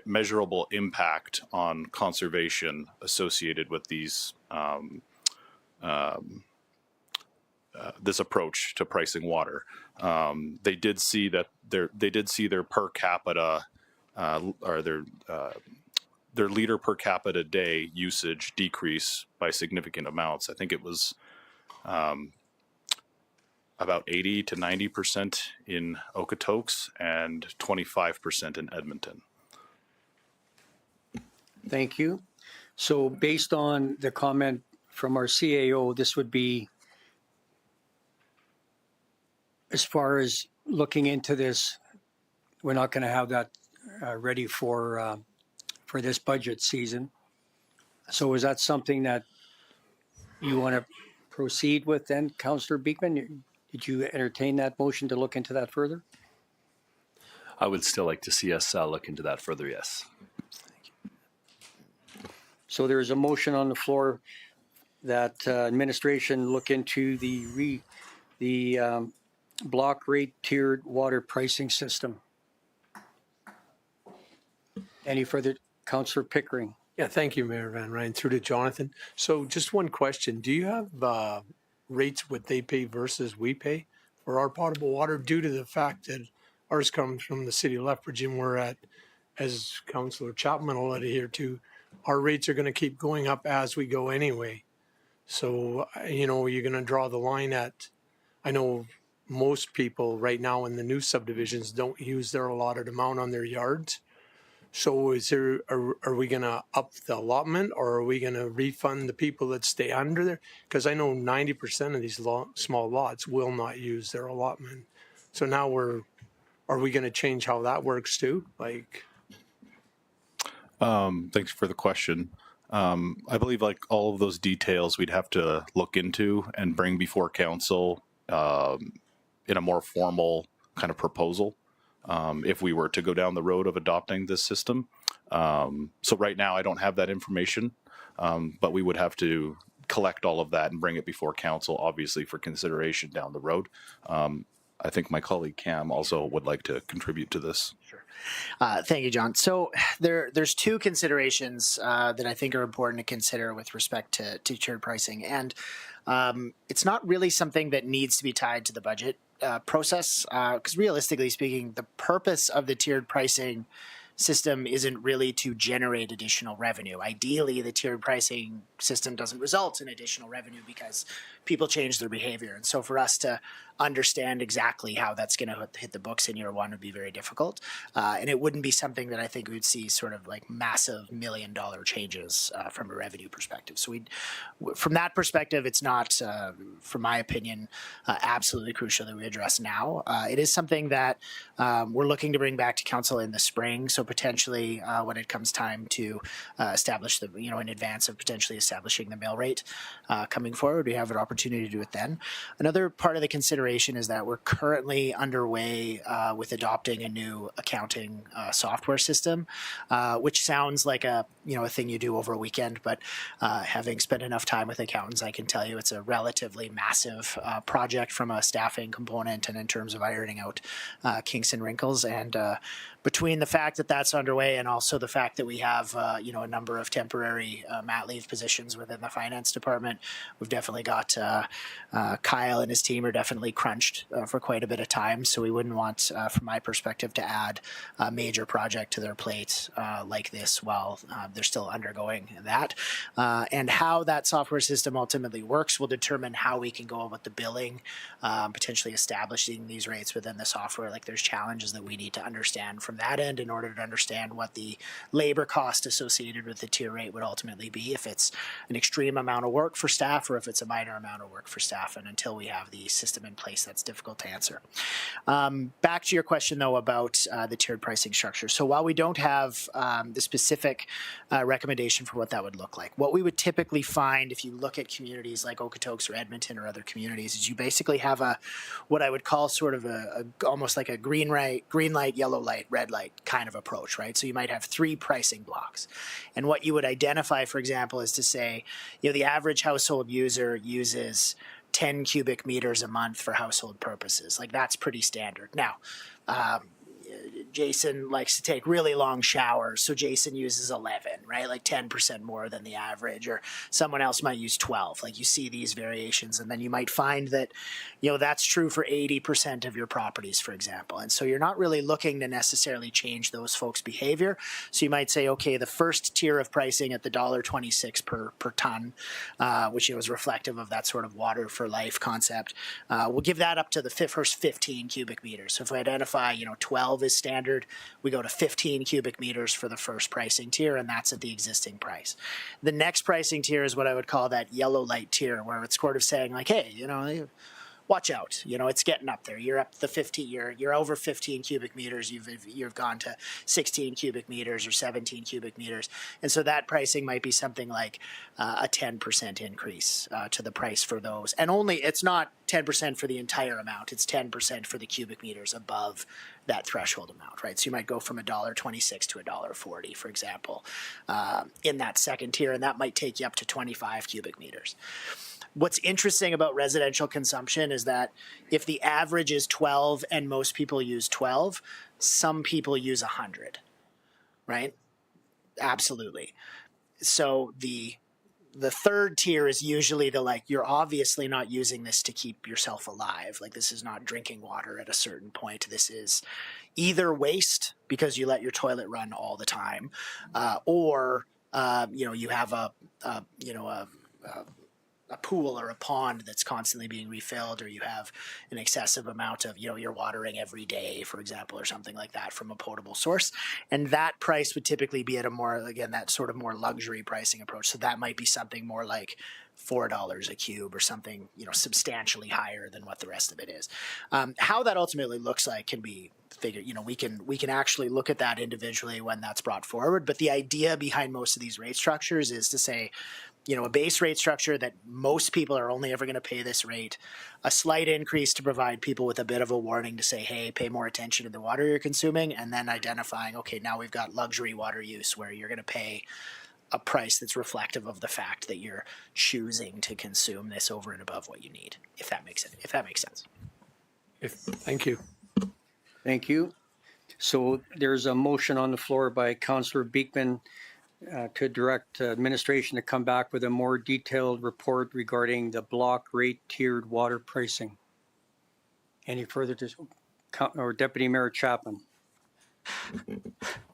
measurable impact on conservation associated with these this approach to pricing water. They did see that their per capita or their liter per capita day usage decrease by significant amounts. I think it was about 80 to 90% in Okotoks and 25% in Edmonton. Thank you. So based on the comment from our CAO, this would be, as far as looking into this, we're not going to have that ready for this budget season. So is that something that you want to proceed with then, Councillor Beekman? Did you entertain that motion to look into that further? I would still like to see us look into that further, yes. So there is a motion on the floor that administration look into the block rate tiered water pricing system. Any further? Councillor Pickering. Yeah, thank you, Mayor Van Rijn. Through to Jonathan. So just one question. Do you have rates what they pay versus we pay for our potable water, due to the fact that ours comes from the city of Lethbridge, and we're at, as Councillor Chapman will adhere to, our rates are going to keep going up as we go anyway. So, you know, you're going to draw the line at, I know most people right now in the new subdivisions don't use their allotted amount on their yards. So is there, are we going to up the allotment, or are we going to refund the people that stay under there? Because I know 90% of these small lots will not use their allotment. So now are we going to change how that works too? Like, thanks for the question. I believe like all of those details we'd have to look into and bring before council in a more formal kind of proposal. If we were to go down the road of adopting this system. So right now I don't have that information, but we would have to collect all of that and bring it before council, obviously for consideration down the road. I think my colleague Cam also would like to contribute to this. Sure. Thank you, John. So there's two considerations that I think are important to consider with respect to tiered pricing. And it's not really something that needs to be tied to the budget. process, because realistically speaking, the purpose of the tiered pricing system isn't really to generate additional revenue. Ideally, the tiered pricing system doesn't result in additional revenue because people change their behavior. And so for us to understand exactly how that's going to hit the books in year one would be very difficult. And it wouldn't be something that I think we'd see sort of like massive $1 million changes from a revenue perspective. So from that perspective, it's not, from my opinion, absolutely crucial that we address now. It is something that we're looking to bring back to council in the spring. So potentially when it comes time to establish the, in advance of potentially establishing the mill rate coming forward, we have an opportunity to do it then. Another part of the consideration is that we're currently underway with adopting a new accounting software system, which sounds like a thing you do over a weekend, but having spent enough time with accountants, I can tell you it's a relatively massive project from a staffing component and in terms of ironing out kinks and wrinkles. And between the fact that that's underway and also the fact that we have a number of temporary mat leave positions within the finance department, we've definitely got Kyle and his team are definitely crunched for quite a bit of time. So we wouldn't want, from my perspective, to add a major project to their plate like this while they're still undergoing that. And how that software system ultimately works will determine how we can go about the billing, potentially establishing these rates within the software. Like there's challenges that we need to understand from that end in order to understand what the labor cost associated with the tier rate would ultimately be, if it's an extreme amount of work for staff or if it's a minor amount of work for staff. And until we have the system in place, that's difficult to answer. Back to your question though about the tiered pricing structure. So while we don't have the specific recommendation for what that would look like, what we would typically find if you look at communities like Okotoks or Edmonton or other communities is you basically have what I would call sort of almost like a green light, yellow light, red light kind of approach, right? So you might have 3 pricing blocks. And what you would identify, for example, is to say, the average household user uses 10 cubic meters a month for household purposes. Like that's pretty standard. Now, Jason likes to take really long showers, so Jason uses 11, right? Like 10% more than the average, or someone else might use 12. Like you see these variations, and then you might find that, that's true for 80% of your properties, for example. And so you're not really looking to necessarily change those folks' behavior. So you might say, okay, the first tier of pricing at the $1.26 per ton, which is reflective of that sort of water for life concept, we'll give that up to the first 15 cubic meters. So if we identify, 12 is standard, we go to 15 cubic meters for the first pricing tier, and that's at the existing price. The next pricing tier is what I would call that yellow light tier, where it's sort of saying like, hey, watch out, it's getting up there. You're up the 15, you're over 15 cubic meters. You've gone to 16 cubic meters or 17 cubic meters. And so that pricing might be something like a 10% increase to the price for those. And it's not 10% for the entire amount. It's 10% for the cubic meters above that threshold amount, right? So you might go from $1.26 to $1.40, for example, in that second tier, and that might take you up to 25 cubic meters. What's interesting about residential consumption is that if the average is 12 and most people use 12, some people use 100, right? Absolutely. So the third tier is usually you're obviously not using this to keep yourself alive. Like this is not drinking water at a certain point. This is either waste because you let your toilet run all the time, or you have a pool or a pond that's constantly being refilled, or you have an excessive amount of, you're watering every day, for example, or something like that from a potable source. And that price would typically be at that sort of more luxury pricing approach. So that might be something more like $4 a cube or something, substantially higher than what the rest of it is. How that ultimately looks like can be figured, we can actually look at that individually when that's brought forward. But the idea behind most of these rate structures is to say, a base rate structure that most people are only ever going to pay this rate, a slight increase to provide people with a bit of a warning to say, hey, pay more attention to the water you're consuming, and then identifying, okay, now we've got luxury water use where you're going to pay a price that's reflective of the fact that you're choosing to consume this over and above what you need, if that makes sense. Thank you. Thank you. So there's a motion on the floor by Councillor Beekman to direct administration to come back with a more detailed report regarding the block rate tiered water pricing. Any further, or Deputy Mayor Chapman?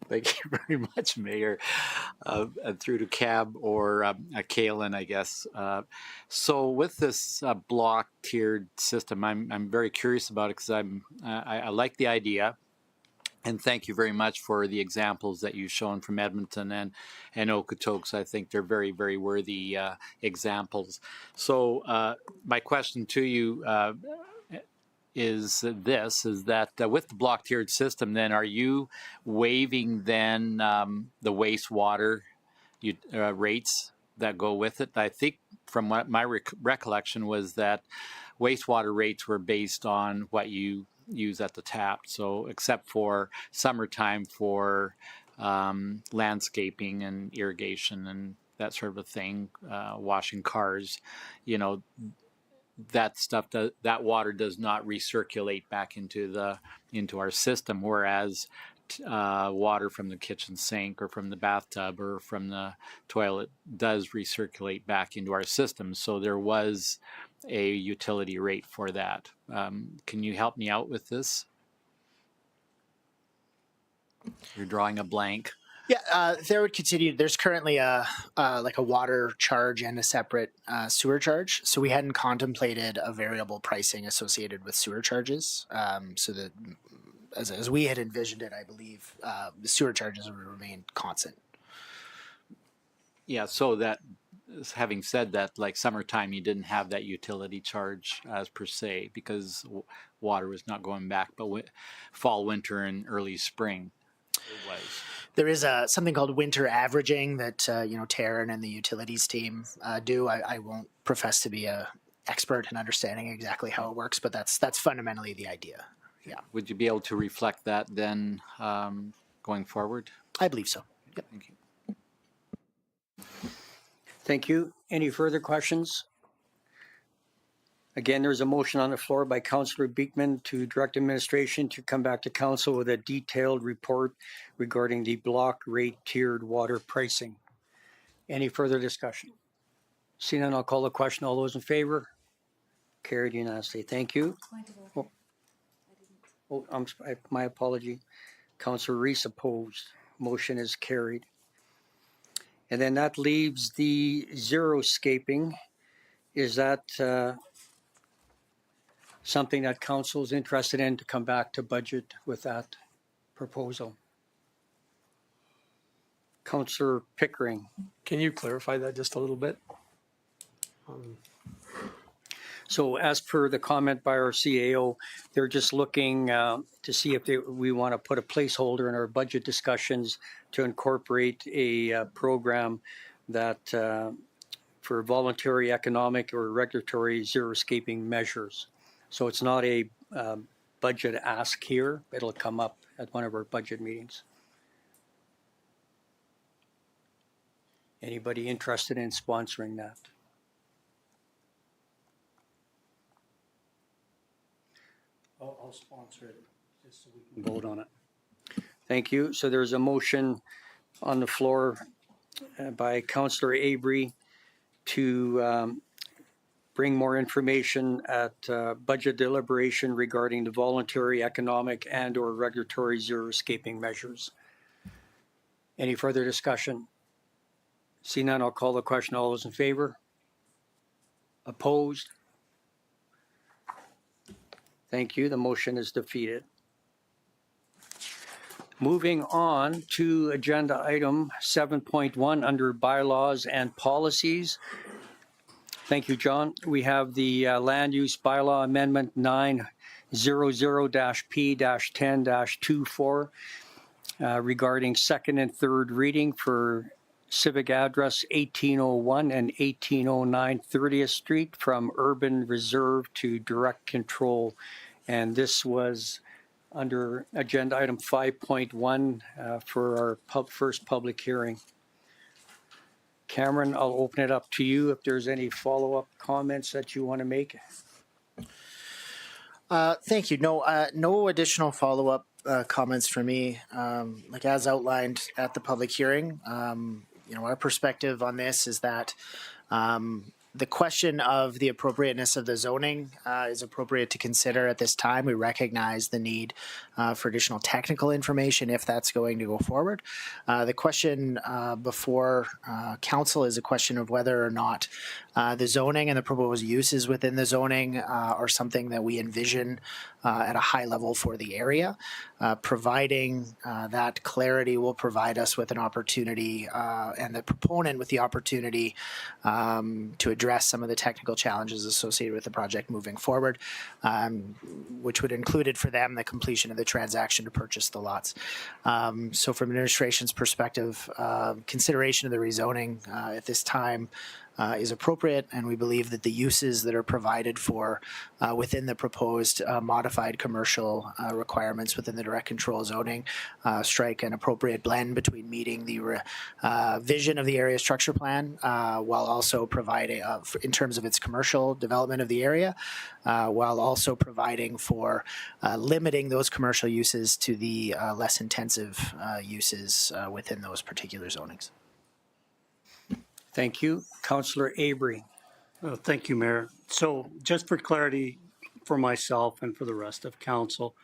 Thank you very much, Mayor. And through to Cab or Kalen, I guess. So with this block tiered system, I'm very curious about it because I like the idea. And thank you very much for the examples that you've shown from Edmonton and Okotoks. I think they're very, very worthy examples. So my question to you is that with the block tiered system, then are you waiving then the wastewater rates that go with it? I think from what my recollection was that wastewater rates were based on what you use at the tap. So except for summertime for landscaping and irrigation and that sort of a thing, washing cars, you know, that stuff, that water does not recirculate back into our system, whereas water from the kitchen sink or from the bathtub or from the toilet does recirculate back into our system. So there was a utility rate for that. Can you help me out with this? You're drawing a blank. Yeah, there would continue. There's currently a water charge and a separate sewer charge. So we hadn't contemplated a variable pricing associated with sewer charges. So that as we had envisioned it, I believe the sewer charges would remain constant. Yeah. So that, having said that, like summertime, you didn't have that utility charge as per se because water was not going back. But fall, winter, and early spring, it was. There is something called winter averaging that Taryn and the utilities team do. I won't profess to be an expert in understanding exactly how it works, but that's fundamentally the idea. Yeah. Would you be able to reflect that then going forward? I believe so. Yep. Thank you. Thank you. Any further questions? Again, there's a motion on the floor by Councillor Beekman to direct administration to come back to council with a detailed report regarding the block rate tiered water pricing. Any further discussion? Seeing none, I'll call the question. All those in favor? Carried unanimously. Thank you. My apology. Councillor Reese opposed. Motion is carried. And then that leaves the xeriscaping. Is that something that council is interested in to come back to budget with that proposal? Councillor Pickering. Can you clarify that just a little bit? So as per the comment by our CAO, they're just looking to see if we want to put a placeholder in our budget discussions to incorporate a program that for voluntary economic or regulatory xeriscaping measures. So it's not a budget ask here. It'll come up at one of our budget meetings. Anybody interested in sponsoring that? I'll sponsor it just so we can vote on it. Thank you. So there's a motion on the floor by Councillor Avery to bring more information at budget deliberation regarding the voluntary economic and or regulatory xeriscaping measures. Any further discussion? See none, I'll call the question. All those in favor? Opposed? Thank you. The motion is defeated. Moving on to agenda item 7.1 under bylaws and policies. Thank you, John. We have the Land Use Bylaw Amendment 900-P-10-24 regarding second and third reading for civic address 1801 and 1809 30th Street from urban reserve to direct control. And this was under agenda item 5.1 for our first public hearing. Cameron, I'll open it up to you if there's any follow-up comments that you want to make. Thank you. No additional follow-up comments for me. Like as outlined at the public hearing, our perspective on this is that The question of the appropriateness of the zoning is appropriate to consider at this time. We recognize the need for additional technical information if that's going to go forward. The question before council is a question of whether or not the zoning and the proposed uses within the zoning are something that we envision at a high level for the area. Providing that clarity will provide us with an opportunity and the proponent with the opportunity to address some of the technical challenges associated with the project moving forward, which would include it for them the completion of the transaction to purchase the lots. So from administration's perspective, consideration of the rezoning at this time is appropriate, and we believe that the uses that are provided for within the proposed modified commercial requirements within the direct control zoning strike an appropriate blend between meeting the vision of the area structure plan while also providing, in terms of its commercial development of the area, while also providing for limiting those commercial uses to the less intensive uses within those particular zonings. Thank you. Councillor Avery. Thank you, Mayor. So just for clarity for myself and for the rest of council,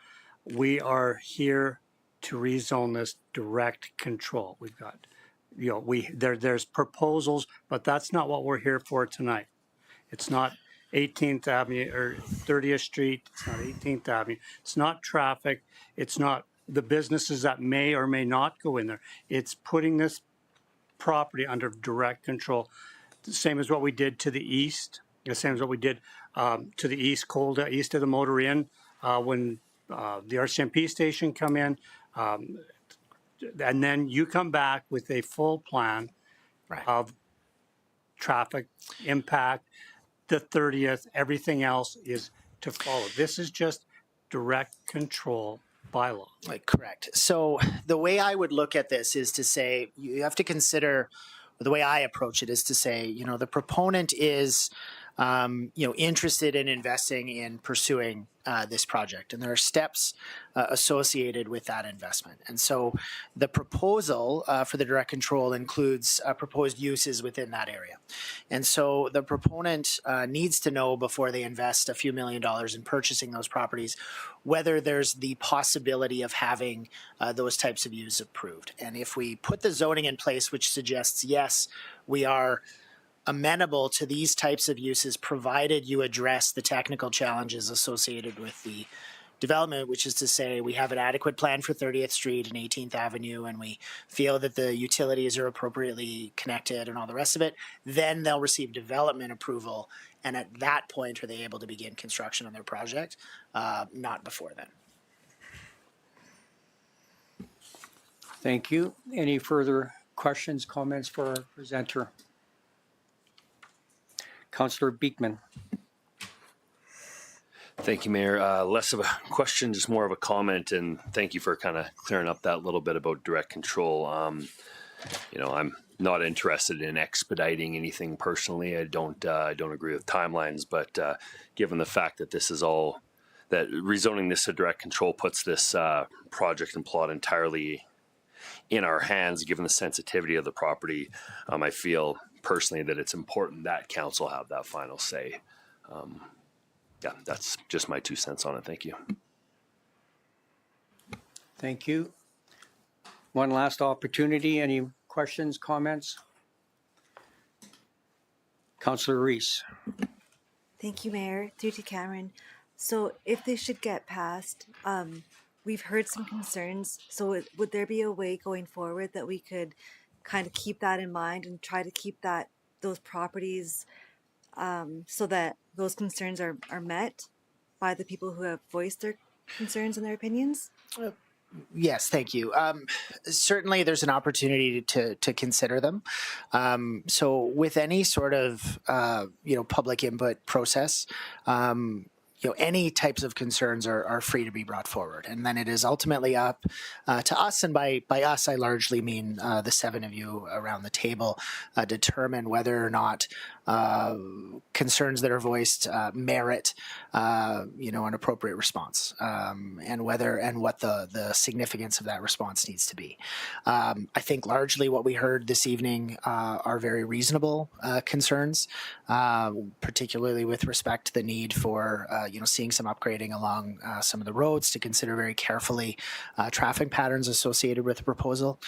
we are here to rezone this direct control. We've got, there's proposals, but that's not what we're here for tonight. It's not 18th Avenue or 30th Street. It's not 18th Avenue. It's not traffic. It's not the businesses that may or may not go in there. It's putting this property under direct control. The same as what we did to the east, the same as what we did to the east, east of the Motor Inn when the RCMP station come in. And then you come back with a full plan of traffic impact, the 30th, everything else is to follow. This is just direct control bylaw. Correct. So the way I would look at this is to say you have to consider, the way I approach it is to say, the proponent is, interested in investing in pursuing this project, and there are steps associated with that investment. And so the proposal for the direct control includes proposed uses within that area. And so the proponent needs to know before they invest a few $1 million in purchasing those properties whether there's the possibility of having those types of uses approved. And if we put the zoning in place, which suggests, yes, we are amenable to these types of uses provided you address the technical challenges associated with the development, which is to say we have an adequate plan for 30th Street and 18th Avenue, and we feel that the utilities are appropriately connected and all the rest of it, then they'll receive development approval. And at that point, are they able to begin construction on their project? Not before then. Thank you. Any further questions, comments for our presenter? Councillor Beekman. Thank you, Mayor. Less of a question, just more of a comment, and thank you for kind of clearing up that little bit about direct control. I'm not interested in expediting anything personally. I don't agree with timelines, but given the fact that this is all, that rezoning this to direct control puts this project and plot entirely in our hands, given the sensitivity of the property, I feel personally that it's important that council have that final say. That's just my 2 cents on it. Thank you. Thank you. One last opportunity. Any questions, comments? Councillor Reese. Thank you, Mayor. Through to Cameron. So if this should get passed, we've heard some concerns. So would there be a way going forward that we could kind of keep that in mind and try to keep those properties so that those concerns are met by the people who have voiced their concerns and their opinions? Yes, thank you. Certainly there's an opportunity to consider them. So with any sort of, public input process, any types of concerns are free to be brought forward. And then it is ultimately up to us, and by us, I largely mean the 7 of you around the table, determine whether or not concerns that are voiced merit, an appropriate response, and what the significance of that response needs to be. I think largely what we heard this evening are very reasonable concerns, particularly with respect to the need for seeing some upgrading along some of the roads, to consider very carefully traffic patterns associated with the proposal.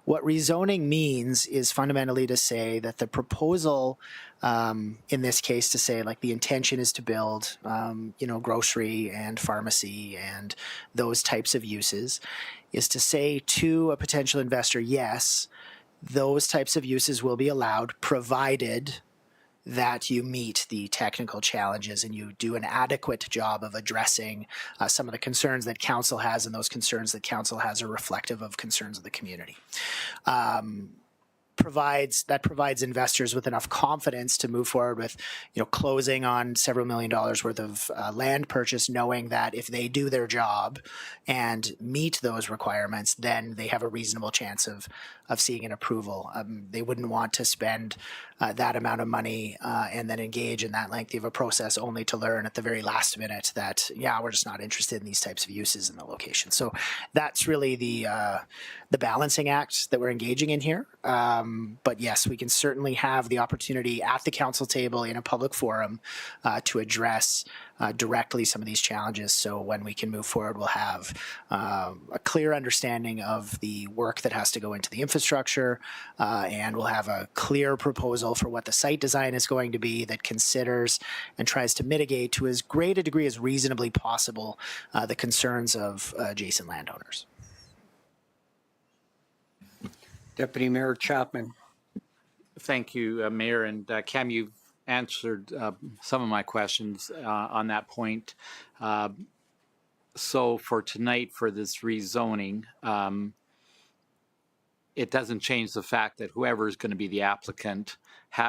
What rezoning means is fundamentally to say that the proposal, in this case, to say like the intention is to build, grocery and pharmacy and those types of uses, is to say to a potential investor, yes, those types of uses will be allowed, provided that you meet the technical challenges and you do an adequate job of addressing some of the concerns that council has, and those concerns that council has are reflective of concerns of the community. Provides investors with enough confidence to move forward with, closing on several $1 million worth of land purchase, knowing that if they do their job and meet those requirements, then they have a reasonable chance of seeing an approval. They wouldn't want to spend that amount of money and then engage in that lengthy of a process only to learn at the very last minute that, we're just not interested in these types of uses in the location. So that's really the balancing act that we're engaging in here. But yes, we can certainly have the opportunity at the council table in a public forum to address directly some of these challenges. So when we can move forward, we'll have a clear understanding of the work that has to go into the infrastructure, and we'll have a clear proposal for what the site design is going to be that considers and tries to mitigate to as great a degree as reasonably possible the concerns of adjacent landowners. Deputy Mayor Chapman. Thank you, Mayor. And Cam, you've answered some of my questions on that point. So for tonight, for this rezoning, it doesn't change the fact that whoever is going to be the applicant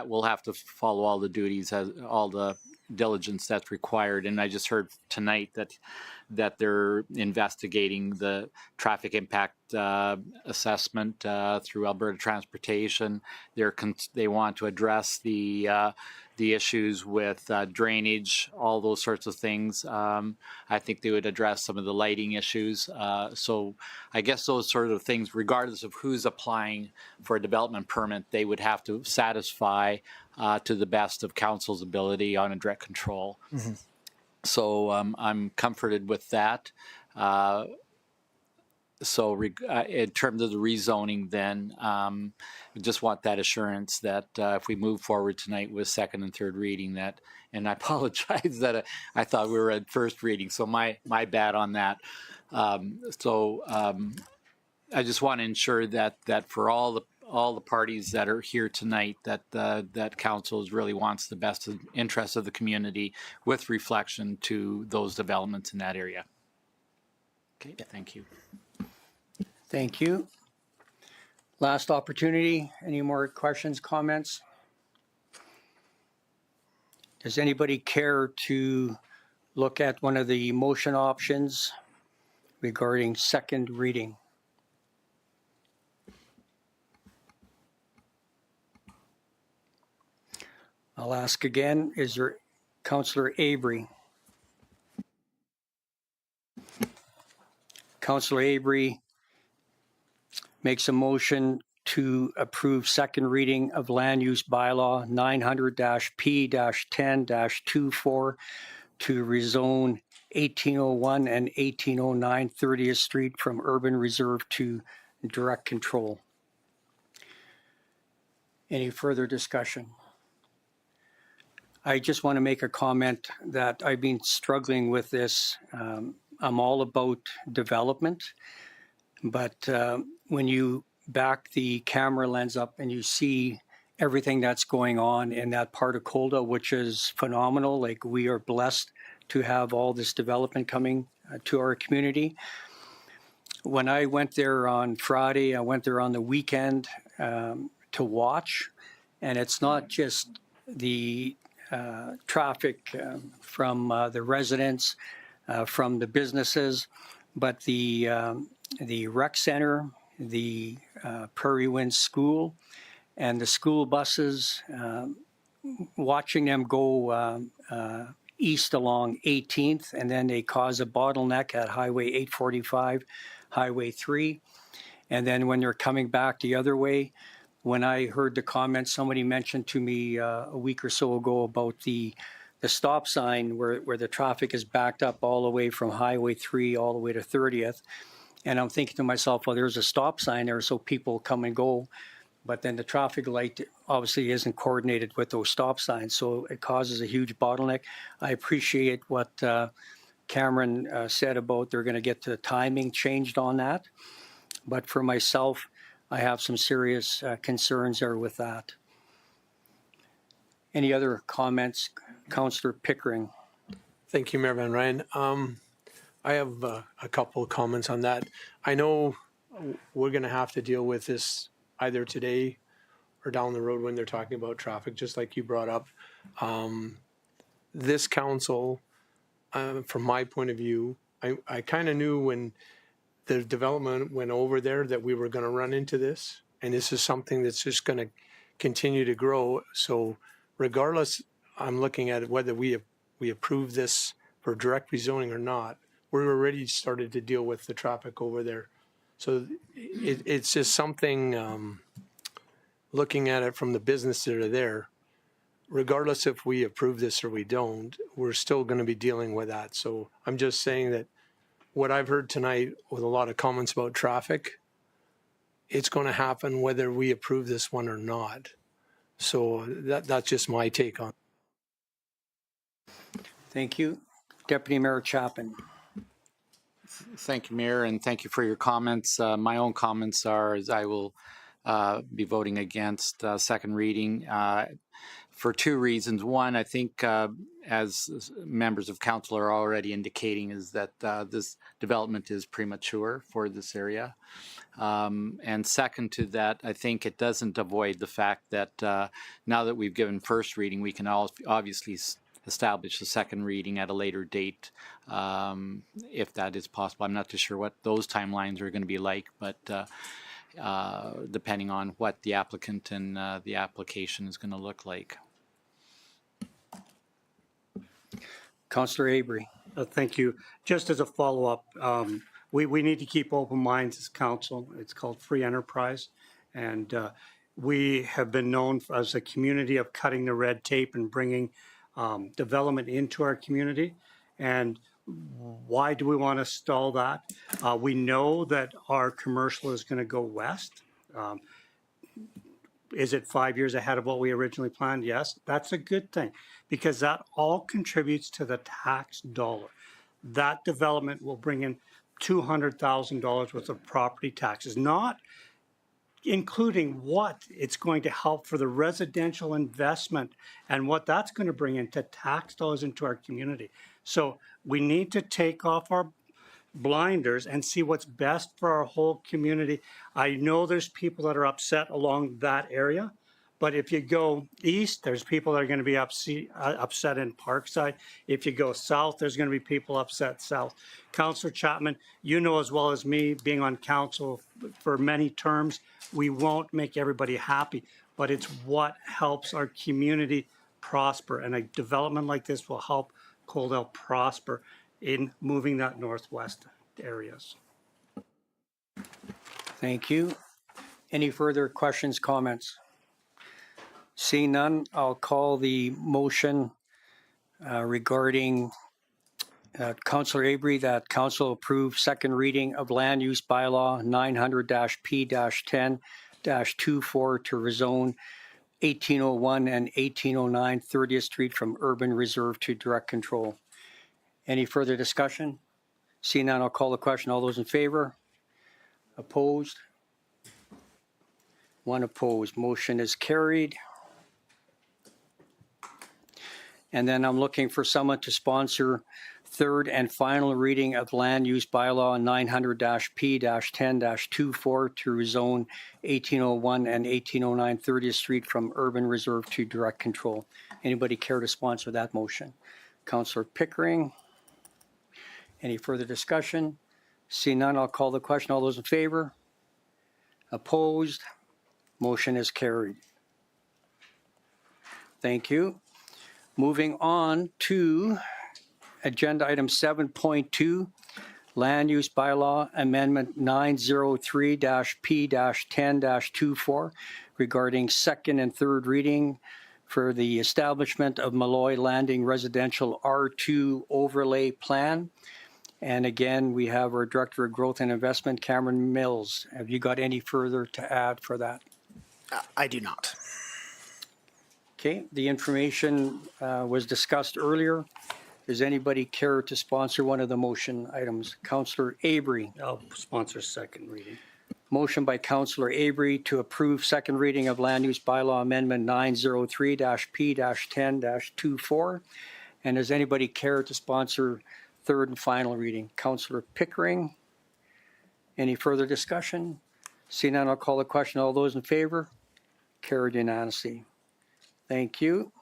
will have to follow all the duties, all the diligence that's required. And I just heard tonight that they're investigating the traffic impact assessment through Alberta Transportation. They want to address the issues with drainage, all those sorts of things. I think they would address some of the lighting issues. So I guess those sort of things, regardless of who's applying for a development permit, they would have to satisfy to the best of council's ability on a direct control. Mm-hmm. So I'm comforted with that. So in terms of the rezoning, then we just want that assurance that if we move forward tonight with second and third reading, and I apologize that I thought we were at first reading, so my bad on that. I just want to ensure that for all the parties that are here tonight, that council really wants the best interest of the community with reflection to those developments in that area. Okay, thank you. Thank you. Last opportunity. Any more questions, comments? Does anybody care to look at one of the motion options regarding second reading? I'll ask again, is there Councillor Avery? Councillor Avery makes a motion to approve second reading of Land Use Bylaw 900-P-10-24 to rezone 1801 and 1809 30th Street from urban reserve to direct control. Any further discussion? I just want to make a comment that I've been struggling with this. I'm all about development, but when you back the camera lens up and you see everything that's going on in that part of Colda, which is phenomenal, like we are blessed to have all this development coming to our community. When I went there on Friday, I went there on the weekend to watch, and it's not just the traffic from the residents, from the businesses, but the rec center, the Prairie Wind School, and the school buses, watching them go east along 18th, and then they cause a bottleneck at Highway 845, Highway 3. And then when they're coming back the other way, when I heard the comment somebody mentioned to me a week or so ago about the stop sign where the traffic is backed up all the way from Highway 3 all the way to 30th. And I'm thinking to myself, well, there's a stop sign there so people come and go. But then the traffic light obviously isn't coordinated with those stop signs, so it causes a huge bottleneck. I appreciate what Cameron said about they're going to get the timing changed on that. But for myself, I have some serious concerns there with that. Any other comments? Councillor Pickering. Thank you, Mayor Van Rijn. I have a couple of comments on that. I know we're going to have to deal with this either today or down the road when they're talking about traffic, just like you brought up. This council, from my point of view, I kind of knew when the development went over there that we were going to run into this. And this is something that's just going to continue to grow. So regardless, I'm looking at whether we approve this for direct rezoning or not. We're already started to deal with the traffic over there. So it's just something, looking at it from the business that are there, regardless if we approve this or we don't, we're still going to be dealing with that. So I'm just saying that what I've heard tonight with a lot of comments about traffic, it's going to happen whether we approve this one or not. So that's just my take on it. Thank you. Deputy Mayor Chapman. Thank you, Mayor, and thank you for your comments. My own comments are as I will be voting against second reading for two reasons. One, I think as members of council are already indicating is that this development is premature for this area. And second to that, I think it doesn't avoid the fact that now that we've given first reading, we can obviously establish the second reading at a later date, if that is possible. I'm not too sure what those timelines are going to be like, but depending on what the applicant and the application is going to look like. Councillor Avery. Thank you. Just as a follow-up, we need to keep open minds as council. It's called free enterprise. And we have been known as a community of cutting the red tape and bringing development into our community. And why do we want to stall that? We know that our commercial is going to go west. Is it 5 years ahead of what we originally planned? Yes, that's a good thing because that all contributes to the tax dollar. That development will bring in $200,000 worth of property taxes, not including what it's going to help for the residential investment and what that's going to bring into tax dollars into our community. So we need to take off our blinders and see what's best for our whole community. I know there's people that are upset along that area, but if you go east, there's people that are going to be upset in Parkside. If you go south, there's going to be people upset south. Councillor Chapman, you know as well as me, being on council for many terms, we won't make everybody happy, but it's what helps our community prosper. And a development like this will help Coaldale prosper in moving that northwest areas. Thank you. Any further questions, comments? Seeing none, I'll call the motion regarding Councillor Avery that council approve second reading of land use bylaw 900-P-10-24 to rezone 1801 and 1809 30th Street from urban reserve to direct control. Any further discussion? Seeing none, I'll call the question. All those in favor? Opposed? One opposed. Motion is carried. And then I'm looking for someone to sponsor third and final reading of Land Use Bylaw 900-P-10-24 to rezone 1801 and 1809 30th Street from urban reserve to direct control. Anybody care to sponsor that motion? Councillor Pickering. Any further discussion? See none, I'll call the question. All those in favor? Opposed? Motion is carried. Thank you. Moving on to agenda item 7.2, Land Use Bylaw Amendment 903-P-10-24 regarding second and third reading for the establishment of Malloy Landing Residential R2 Overlay Plan. And again, we have our Director of Growth and Investment, Cameron Mills. Have you got any further to add for that? I do not. Okay, the information was discussed earlier. Does anybody care to sponsor one of the motion items? Councillor Avery. I'll sponsor second reading. Motion by Councillor Avery to approve second reading of Land Use Bylaw Amendment 903-P-10-24. And does anybody care to sponsor third and final reading? Councillor Pickering. Any further discussion? Seeing none, I'll call the question. All those in favor? Carried unanimously. Thank you.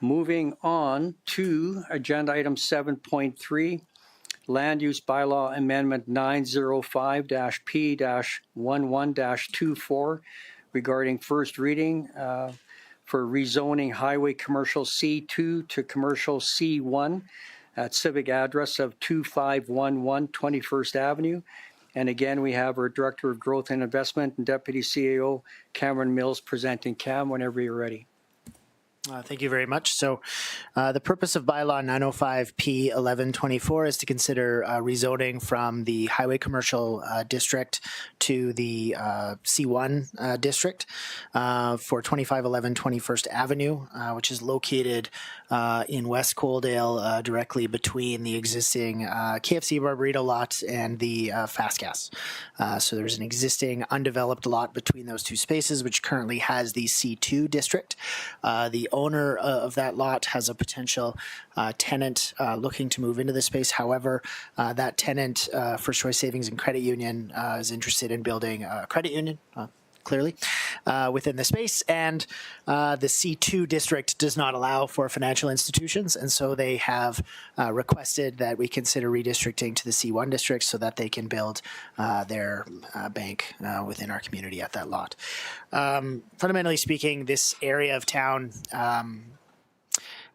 Moving on to agenda item 7.3, Land Use Bylaw Amendment 905-P-11-24 regarding first reading for rezoning Highway Commercial C2 to Commercial C1 at civic address of 2511 21st Avenue. And again, we have our Director of Growth and Investment and Deputy CAO, Cameron Mills, presenting. Cam, whenever you're ready. Thank you very much. So the purpose of bylaw 905P1124 is to consider rezoning from the Highway Commercial District to the C1 District for 2511 21st Avenue, which is located in West Coaldale, directly between the existing KFC Barburrito lot and the Fast Gas. So there's an existing undeveloped lot between those two spaces, which currently has the C2 District. The owner of that lot has a potential tenant looking to move into the space. However, that tenant, First Choice Savings and Credit Union, is interested in building a credit union, clearly, within the space. And the C2 district does not allow for financial institutions. And so they have requested that we consider redistricting to the C1 district so that they can build their bank within our community at that lot. Fundamentally speaking, this area of town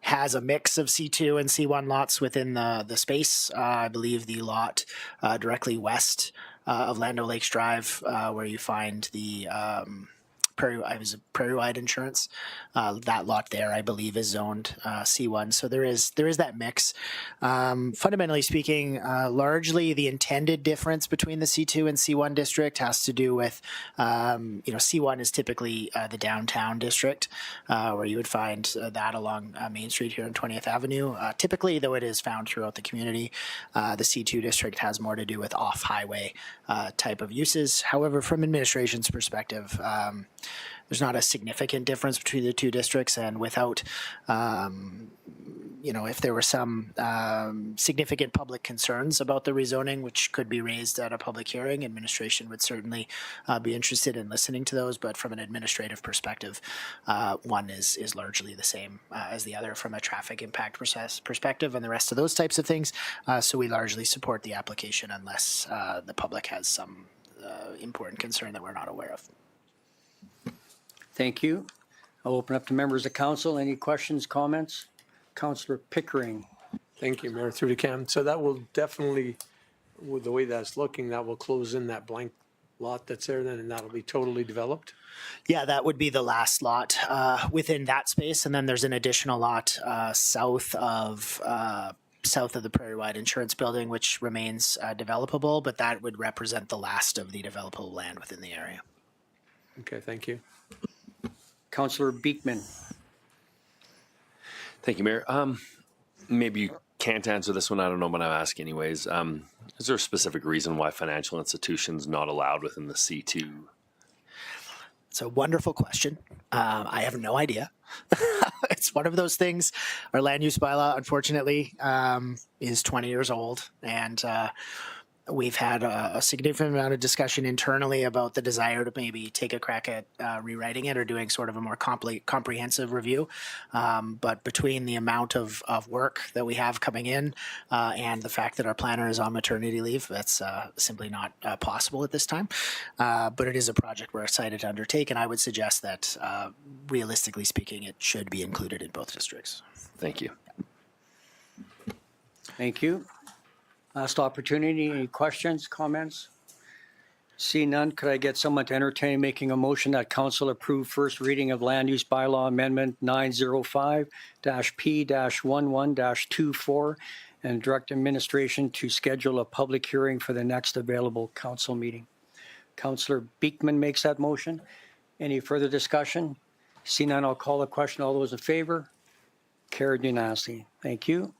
has a mix of C2 and C1 lots within the space. I believe the lot directly west of Lando Lakes Drive, where you find the Prairie Wide Insurance. That lot there, I believe, is zoned C1. So there is that mix. Fundamentally speaking, largely the intended difference between the C2 and C1 district has to do with, C1 is typically the downtown district, where you would find that along Main Street here on 20th Avenue. Typically, though it is found throughout the community, the C2 district has more to do with off-highway type of uses. However, from administration's perspective, there's not a significant difference between the two districts, and without, if there were some significant public concerns about the rezoning, which could be raised at a public hearing, administration would certainly be interested in listening to those. But from an administrative perspective, one is largely the same as the other from a traffic impact perspective and the rest of those types of things. So we largely support the application unless the public has some important concern that we're not aware of. Thank you. I'll open up to members of council. Any questions, comments? Councillor Pickering. Thank you, Mayor. Through to Cam. So that will definitely, with the way that's looking, that will close in that blank lot that's there then, and that'll be totally developed? Yeah, that would be the last lot within that space. And then there's an additional lot south of the Prairie Wide Insurance Building, which remains developable, but that would represent the last of the developable land within the area. Okay, thank you. Councillor Beekman. Thank you, Mayor. Maybe you can't answer this one. I don't know, but I'll ask anyways. Is there a specific reason why financial institutions not allowed within the C2? It's a wonderful question. I have no idea. It's one of those things. Our land use bylaw, unfortunately, is 20 years old, and we've had a significant amount of discussion internally about the desire to maybe take a crack at rewriting it or doing sort of a more comprehensive review. But between the amount of work that we have coming in and the fact that our planner is on maternity leave, that's simply not possible at this time. But it is a project we're excited to undertake, and I would suggest that, realistically speaking, it should be included in both districts. Thank you. Thank you. Last opportunity. Any questions, comments? See none. Could I get someone to entertain making a motion that council approve first reading of Land Use Bylaw Amendment 905-P-11-24 and direct administration to schedule a public hearing for the next available council meeting? Councillor Beekman makes that motion. Any further discussion? See none, I'll call the question. All those in favor? Carried unanimously. Thank you.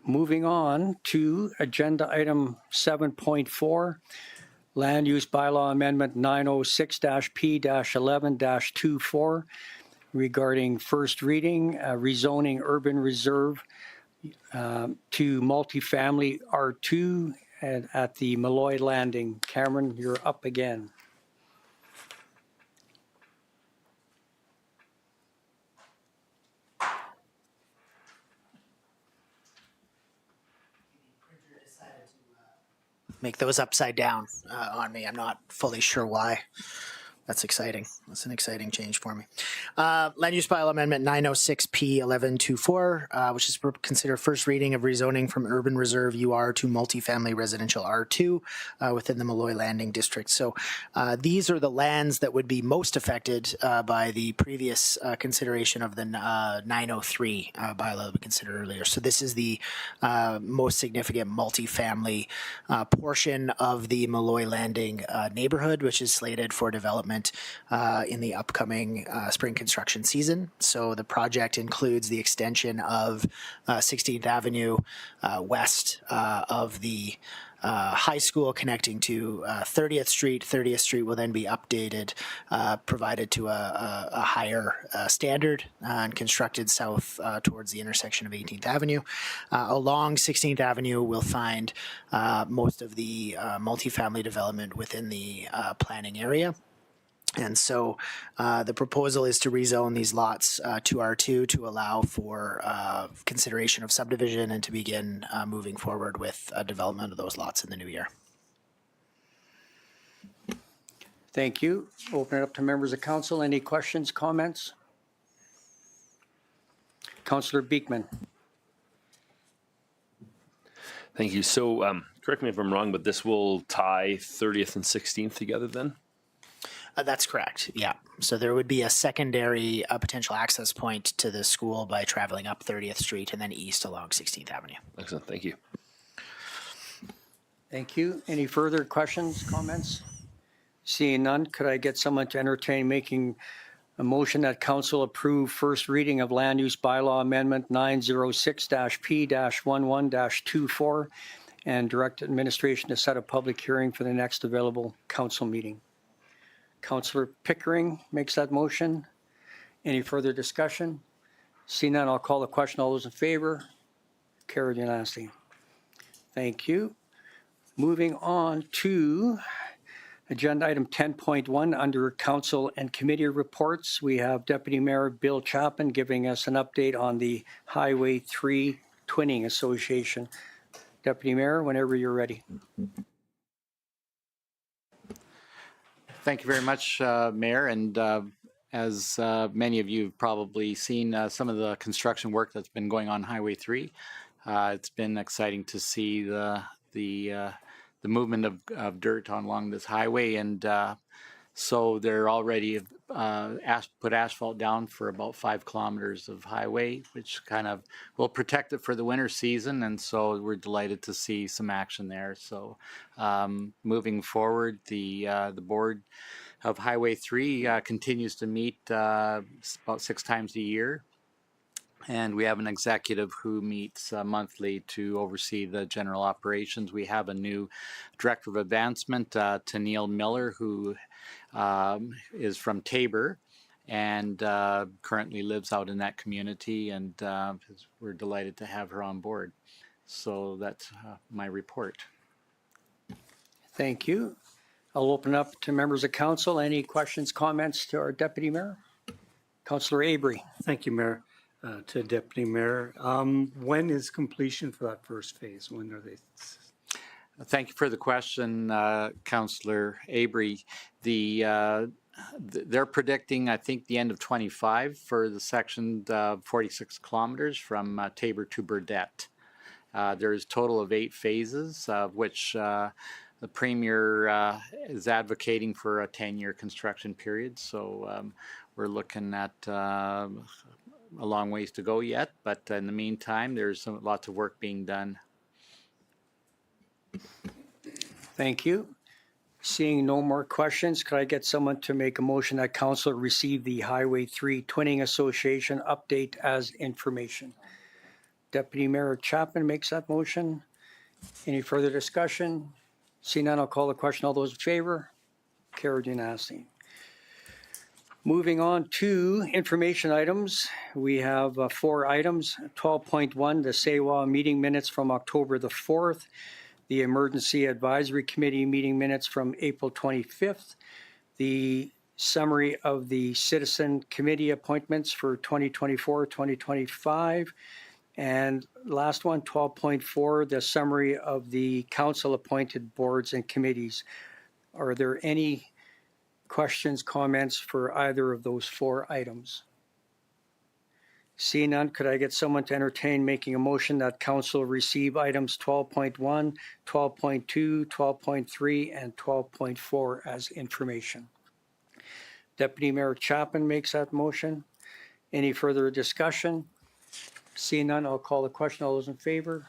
Moving on to agenda item 7.4, Land Use Bylaw Amendment 906-P-11-24 regarding first reading, rezoning urban reserve to multifamily R2 at the Malloy Landing. Cameron, you're up again. Make those upside down on me. I'm not fully sure why. That's exciting. That's an exciting change for me. Land Use Bylaw Amendment 906-P-11-24, which is considered first reading of rezoning from urban reserve UR to multifamily residential R2 within the Malloy Landing District. So these are the lands that would be most affected by the previous consideration of the 903 bylaw that we considered earlier. So this is the most significant multifamily portion of the Malloy Landing neighborhood, which is slated for development in the upcoming spring construction season. So the project includes the extension of 16th Avenue west of the high school connecting to 30th Street. 30th Street will then be updated, provided to a higher standard and constructed south towards the intersection of 18th Avenue. Along 16th Avenue, we'll find most of the multifamily development within the planning area. And so the proposal is to rezone these lots to R2 to allow for consideration of subdivision and to begin moving forward with development of those lots in the new year. Thank you. Open it up to members of council. Any questions, comments? Councillor Beekman. Thank you. So correct me if I'm wrong, but this will tie 30th and 16th together then? That's correct, yeah. So there would be a secondary potential access point to the school by traveling up 30th Street and then east along 16th Avenue. Excellent, thank you. Thank you. Any further questions, comments? Seeing none, could I get someone to entertain making a motion that council approve first reading of Land Use Bylaw Amendment 906-P-11-24 and direct administration to set a public hearing for the next available council meeting? Councillor Pickering makes that motion. Any further discussion? Seeing none, I'll call the question. All those in favor? Carried unanimously. Thank you. Moving on to agenda item 10.1 under council and committee reports. We have Deputy Mayor Bill Chapman giving us an update on the Highway 3 Twinning Association. Deputy Mayor, whenever you're ready. Thank you very much, Mayor. And as many of you have probably seen some of the construction work that's been going on Highway 3, it's been exciting to see the movement of dirt along this highway. And so they're already put asphalt down for about 5 kilometers of highway, which kind of will protect it for the winter season. And so we're delighted to see some action there. So moving forward, the board of Highway 3 continues to meet about 6 times a year. And we have an executive who meets monthly to oversee the general operations. We have a new director of advancement, Tennille Miller, who is from Tabor and currently lives out in that community. And we're delighted to have her on board. So that's my report. Thank you. I'll open up to members of council. Any questions, comments to our Deputy Mayor? Councillor Avery. Thank you, Mayor. To Deputy Mayor, when is completion for that first phase? When are they? Thank you for the question, Councillor Avery. They're predicting, I think, the end of 25 for the section 46 kilometers from Tabor to Burdett. There's a total of 8 phases, of which the Premier is advocating for a 10-year construction period. So we're looking at a long ways to go yet, but in the meantime, there's lots of work being done. Thank you. Seeing no more questions, could I get someone to make a motion that council receive the Highway 3 Twinning Association update as information? Deputy Mayor Chapman makes that motion. Any further discussion? Seeing none, I'll call the question. All those in favor? Carried unanimously. Moving on to information items, we have 4 items. 12.1, the SEWA meeting minutes from October the 4th, the Emergency Advisory Committee meeting minutes from April 25th, the summary of the Citizen Committee appointments for 2024-2025, and last one, 12.4, the summary of the council-appointed boards and committees. Are there any questions, comments for either of those 4 items? Seeing none, could I get someone to entertain making a motion that council receive items 12.1, 12.2, 12.3, and 12.4 as information? Deputy Mayor Chapman makes that motion. Any further discussion? Seeing none, I'll call the question. All those in favor?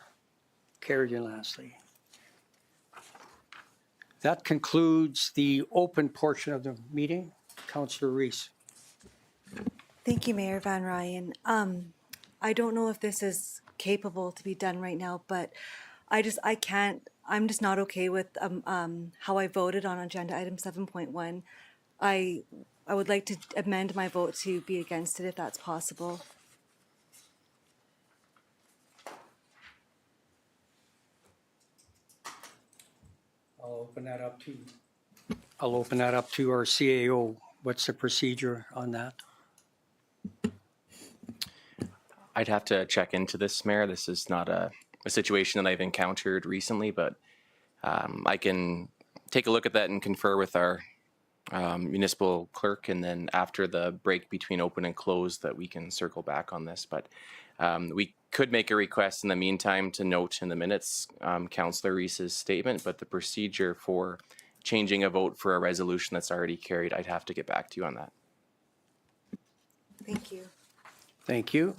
Carried unanimously. That concludes the open portion of the meeting. Councillor Reese. Thank you, Mayor Van Rijn. I don't know if this is capable to be done right now, but I'm just not okay with how I voted on agenda item 7.1. I would like to amend my vote to be against it if that's possible. I'll open that up to our CAO. What's the procedure on that? I'd have to check into this, Mayor. This is not a situation that I've encountered recently, but I can take a look at that and confer with our municipal clerk, and then after the break between open and close that we can circle back on this. But we could make a request in the meantime to note in the minutes Councillor Reese's statement, but the procedure for changing a vote for a resolution that's already carried, I'd have to get back to you on that. Thank you. Thank you.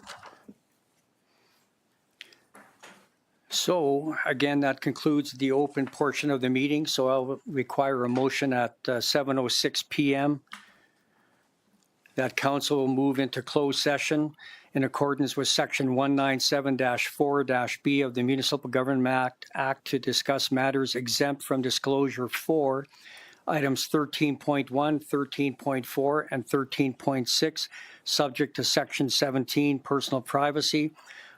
So again, that concludes the open portion of the meeting. So I'll require a motion at 7:06 p.m. that council will move into closed session in accordance with section 197-4-B of the Municipal Government Act to discuss matters exempt from disclosure for items 13.1, 13.4, and 13.6, subject to section 17, personal privacy.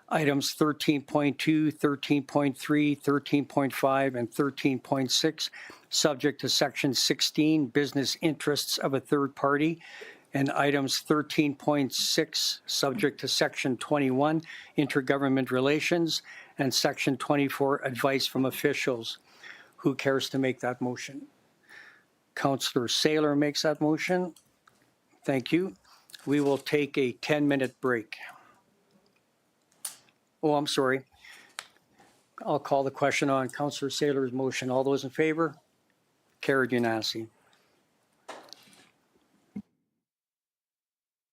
Items 13.2, 13.3, 13.5, and 13.6, subject to section 16, business interests of a third party. And items 13.6, subject to section 21, intergovernment relations, and section 24, advice from officials. Who cares to make that motion? Councillor Saylor makes that motion. Thank you. We will take a 10-minute break. Oh, I'm sorry. I'll call the question on Councillor Saylor's motion. All those in favor? Carried unanimously.